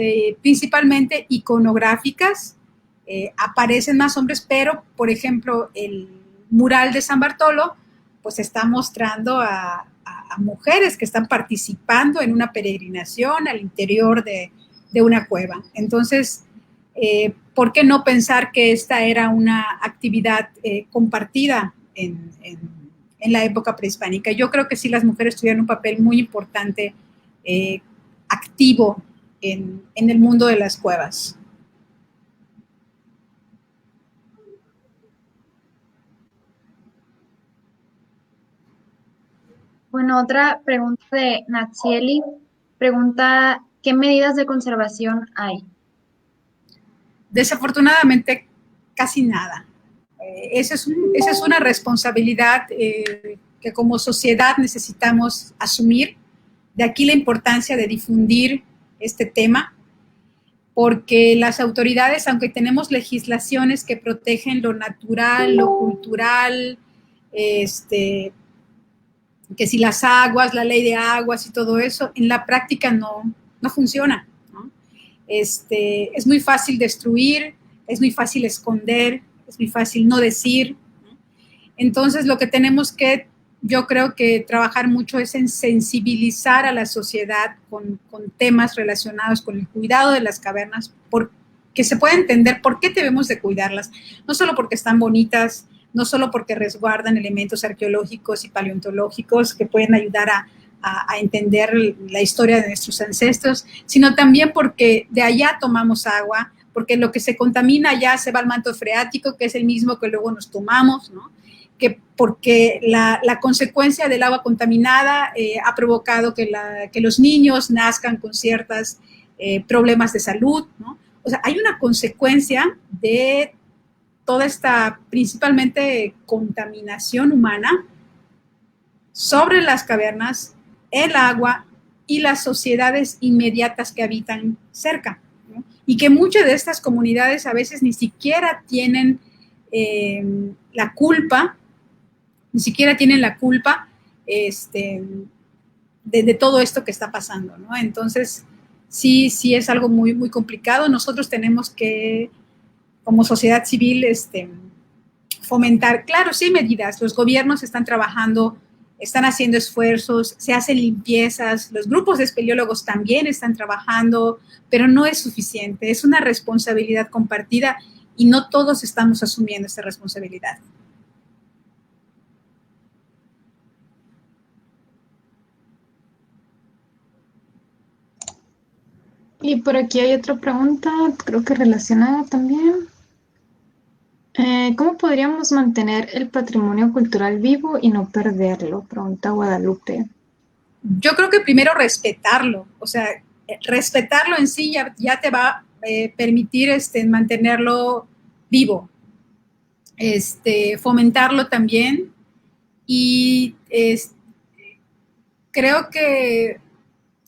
Speaker 2: principalmente iconográficas aparecen más hombres, pero por ejemplo el mural de San Bartolo pues está mostrando a mujeres que están participando en una peregrinación al interior de una cueva. Entonces, ¿por qué no pensar que esta era una actividad compartida en la época prehispánica? Yo creo que sí, las mujeres tuvieron un papel muy importante, activo en el mundo de las cuevas.
Speaker 4: Bueno, otra pregunta de Natsieli. Pregunta, ¿qué medidas de conservación hay?
Speaker 2: Desafortunadamente, casi nada. Esa es una responsabilidad que como sociedad necesitamos asumir. De aquí la importancia de difundir este tema, porque las autoridades, aunque tenemos legislaciones que protegen lo natural, lo cultural, que si las aguas, la ley de aguas y todo eso, en la práctica no funciona, ¿no? Es muy fácil destruir, es muy fácil esconder, es muy fácil no decir, ¿no? Entonces, lo que tenemos que, yo creo que trabajar mucho es en sensibilizar a la sociedad con temas relacionados con el cuidado de las cavernas, porque se pueda entender por qué debemos de cuidarlas, no solo porque están bonitas, no solo porque resguardan elementos arqueológicos y paleontológicos que pueden ayudar a entender la historia de nuestros ancestros, sino también porque de allá tomamos agua, porque lo que se contamina allá se va al manto freático, que es el mismo que luego nos tomamos, ¿no? Porque la consecuencia del agua contaminada ha provocado que los niños nazcan con ciertos problemas de salud, ¿no? O sea, hay una consecuencia de toda esta, principalmente, contaminación humana sobre las cavernas, el agua y las sociedades inmediatas que habitan cerca, ¿no? Y que muchas de estas comunidades a veces ni siquiera tienen la culpa, de todo esto que está pasando, ¿no? Entonces, sí es algo muy, muy complicado. Nosotros tenemos que, como sociedad civil, fomentar, claro, sí hay medidas, los gobiernos están trabajando, están haciendo esfuerzos, se hacen limpiezas, los grupos de espeleólogos también están trabajando, pero no es suficiente, es una responsabilidad compartida y no todos estamos asumiendo esta responsabilidad.
Speaker 5: Y por aquí hay otra pregunta, creo que relacionada también. ¿Cómo podríamos mantener el patrimonio cultural vivo y no perderlo? Pregunta Guadalupe.
Speaker 2: Yo creo que primero respetarlo, o sea, respetarlo en sí ya te va a permitir mantenerlo vivo, fomentarlo también, y creo que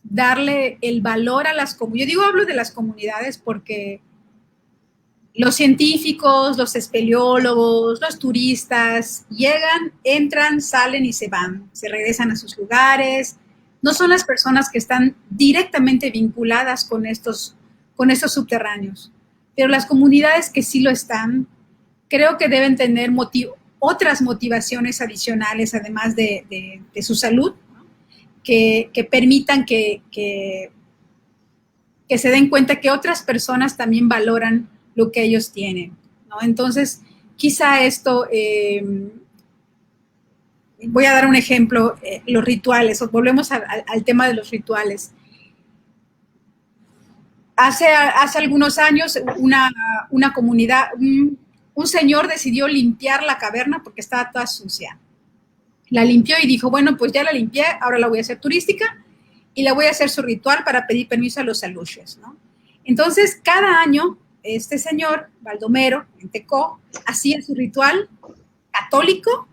Speaker 2: darle el valor a las comunidades. Yo hablo de las comunidades porque los científicos, los espeleólogos, los turistas llegan, entran, salen y se van, se regresan a sus lugares. No son las personas que están directamente vinculadas con estos subterráneos, pero las comunidades que sí lo están, creo que deben tener otras motivaciones adicionales, además de su salud, ¿no? que permitan que se den cuenta que otras personas también valoran lo que ellos tienen, ¿no? Entonces, quizá esto, voy a dar un ejemplo, los rituales, volvemos al tema de los rituales. Hace algunos años, una comunidad, un señor decidió limpiar la caverna porque estaba toda sucia. La limpió y dijo, bueno, pues ya la limpié, ahora la voy a hacer turística, y le voy a hacer su ritual para pedir permiso a los aluches, ¿no? Entonces, cada año, este señor, Baldomero, en Tecó, hacía su ritual católico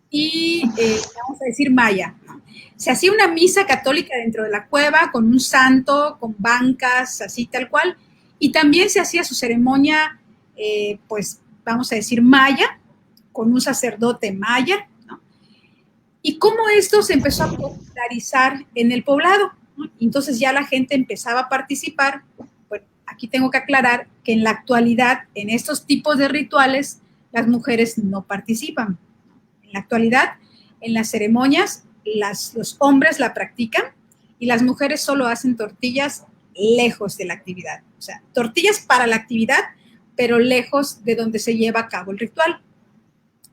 Speaker 2: y, vamos a decir, maya, ¿no? Se hacía una misa católica dentro de la cueva con un santo, con bancas, así tal cual, y también se hacía su ceremonia, pues, vamos a decir, maya, con un sacerdote maya, ¿no? Y cómo esto se empezó a popularizar en el poblado, ¿no? Entonces ya la gente empezaba a participar. Bueno, aquí tengo que aclarar que en la actualidad, en estos tipos de rituales, las mujeres no participan. En la actualidad, en las ceremonias, los hombres la practican y las mujeres solo hacen tortillas lejos de la actividad. O sea, tortillas para la actividad, pero lejos de donde se lleva a cabo el ritual.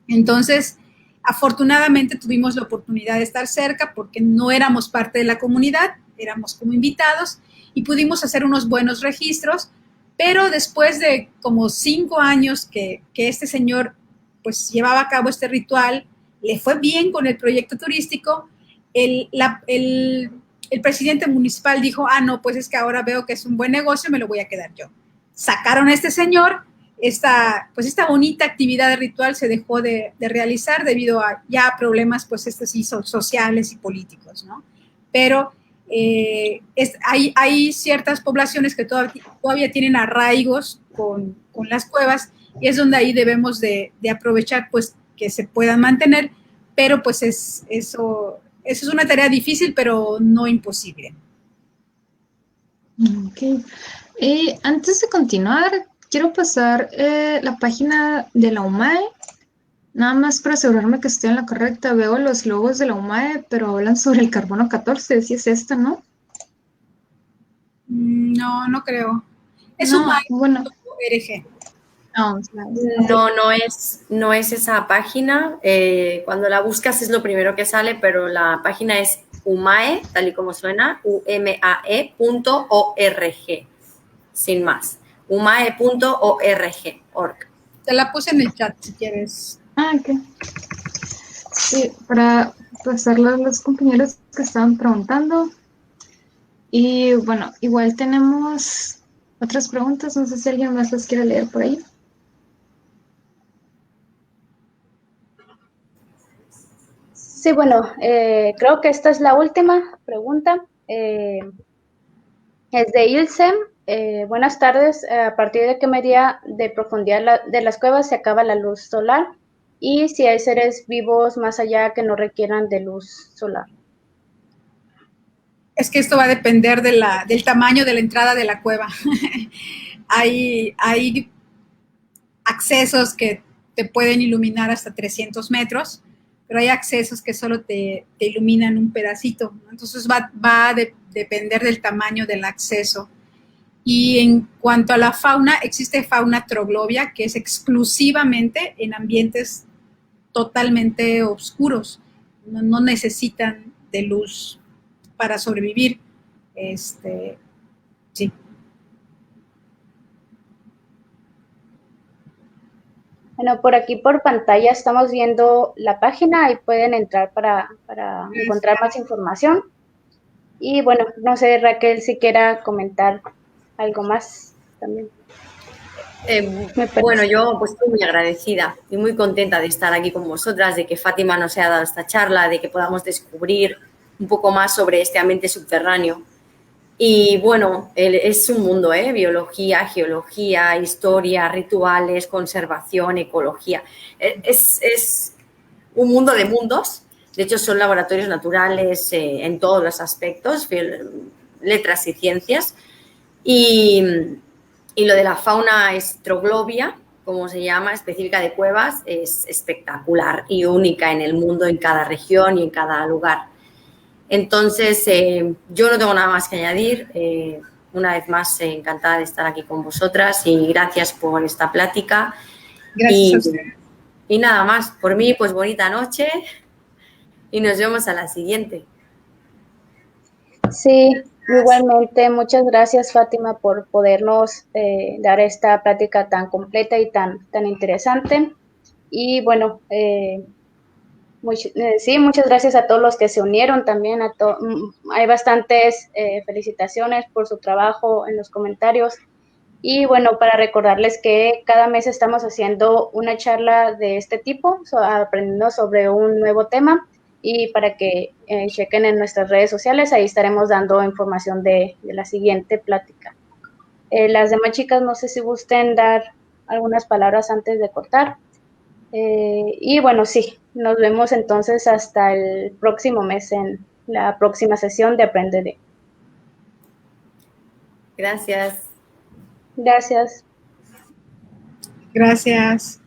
Speaker 2: Entonces, afortunadamente tuvimos la oportunidad de estar cerca porque no éramos parte de la comunidad, éramos como invitados y pudimos hacer unos buenos registros, pero después de como 5 años que este señor pues llevaba a cabo este ritual, le fue bien con el proyecto turístico, el presidente municipal dijo, no, pues es que ahora veo que es un buen negocio, me lo voy a quedar yo. Sacaron a este señor, esta bonita actividad de ritual se dejó de realizar debido a ya problemas, pues sociales y políticos, ¿no? Pero hay ciertas poblaciones que todavía tienen arraigos con las cuevas y es donde ahí debemos de aprovechar, pues, que se puedan mantener, pero pues eso es una tarea difícil, pero no imposible.
Speaker 5: Ok. Antes de continuar, quiero pasar la página de la UMAE, nada más para asegurarme que estoy en la correcta. Veo los logos de la UMAE, pero hablan sobre el carbono 14, si es esta, ¿no?
Speaker 2: No, no creo. Es
Speaker 5: no,
Speaker 2: UMAE.
Speaker 5: Bueno.
Speaker 2: RG.
Speaker 3: No es esa página. Cuando la buscas es lo primero que sale, pero la página es umae, tal y como suena, umae.org, sin más. umae.org.
Speaker 2: Te la puse en el chat si quieres.
Speaker 5: Ok. Sí, para pasarlo a los compañeros que estaban preguntando. Y bueno, igual tenemos otras preguntas, no sé si alguien más las quiere leer por ahí.
Speaker 1: Sí, bueno, creo que esta es la última pregunta. Es de Ilsem. Buenas tardes. ¿A partir de qué medida de profundidad de las cuevas se acaba la luz solar? Y si hay seres vivos más allá que no requieran de luz solar.
Speaker 2: Es que esto va a depender del tamaño de la entrada de la cueva. hay accesos que te pueden iluminar hasta 300 metros, pero hay accesos que solo te iluminan un pedacito, ¿no? Entonces va a depender del tamaño del acceso. Y en cuanto a la fauna, existe fauna troglobia, que es exclusivamente en ambientes totalmente oscuros, no necesitan de luz para sobrevivir. Sí.
Speaker 1: Bueno, por aquí por pantalla estamos viendo la página y pueden entrar para encontrar más información. Y bueno, no sé, Raquel, si quiera comentar algo más también.
Speaker 3: Bueno, yo pues estoy muy agradecida y muy contenta de estar aquí con vosotras, de que Fátima nos haya dado esta charla, de que podamos descubrir un poco más sobre este ambiente subterráneo. Y bueno, es un mundo, biología, geología, historia, rituales, conservación, ecología. Es un mundo de mundos. De hecho, son laboratorios naturales en todos los aspectos, letras y ciencias. Y lo de la fauna troglobia, como se llama, específica de cuevas, es espectacular y única en el mundo, en cada región y en cada lugar. Entonces, yo no tengo nada más que añadir. Una vez más, encantada de estar aquí con vosotras y gracias por esta plática.
Speaker 2: Gracias a usted.
Speaker 3: Y nada más, por mí, pues bonita noche y nos vemos a la siguiente.
Speaker 1: Sí, igualmente, muchas gracias, Fátima, por podernos dar esta plática tan completa y tan interesante. Y bueno, Sí, muchas gracias a todos los que se unieron también. Hay bastantes felicitaciones por su trabajo en los comentarios. Y bueno, para recordarles que cada mes estamos haciendo una charla de este tipo, aprendiendo sobre un nuevo tema. Y para que chequen en nuestras redes sociales, ahí estaremos dando información de la siguiente plática. Las demás chicas, no sé si gusten dar algunas palabras antes de cortar. Y bueno, sí, nos vemos entonces hasta el próximo mes en la próxima sesión de Aprenderé.
Speaker 3: Gracias.
Speaker 1: Gracias.
Speaker 2: Gracias.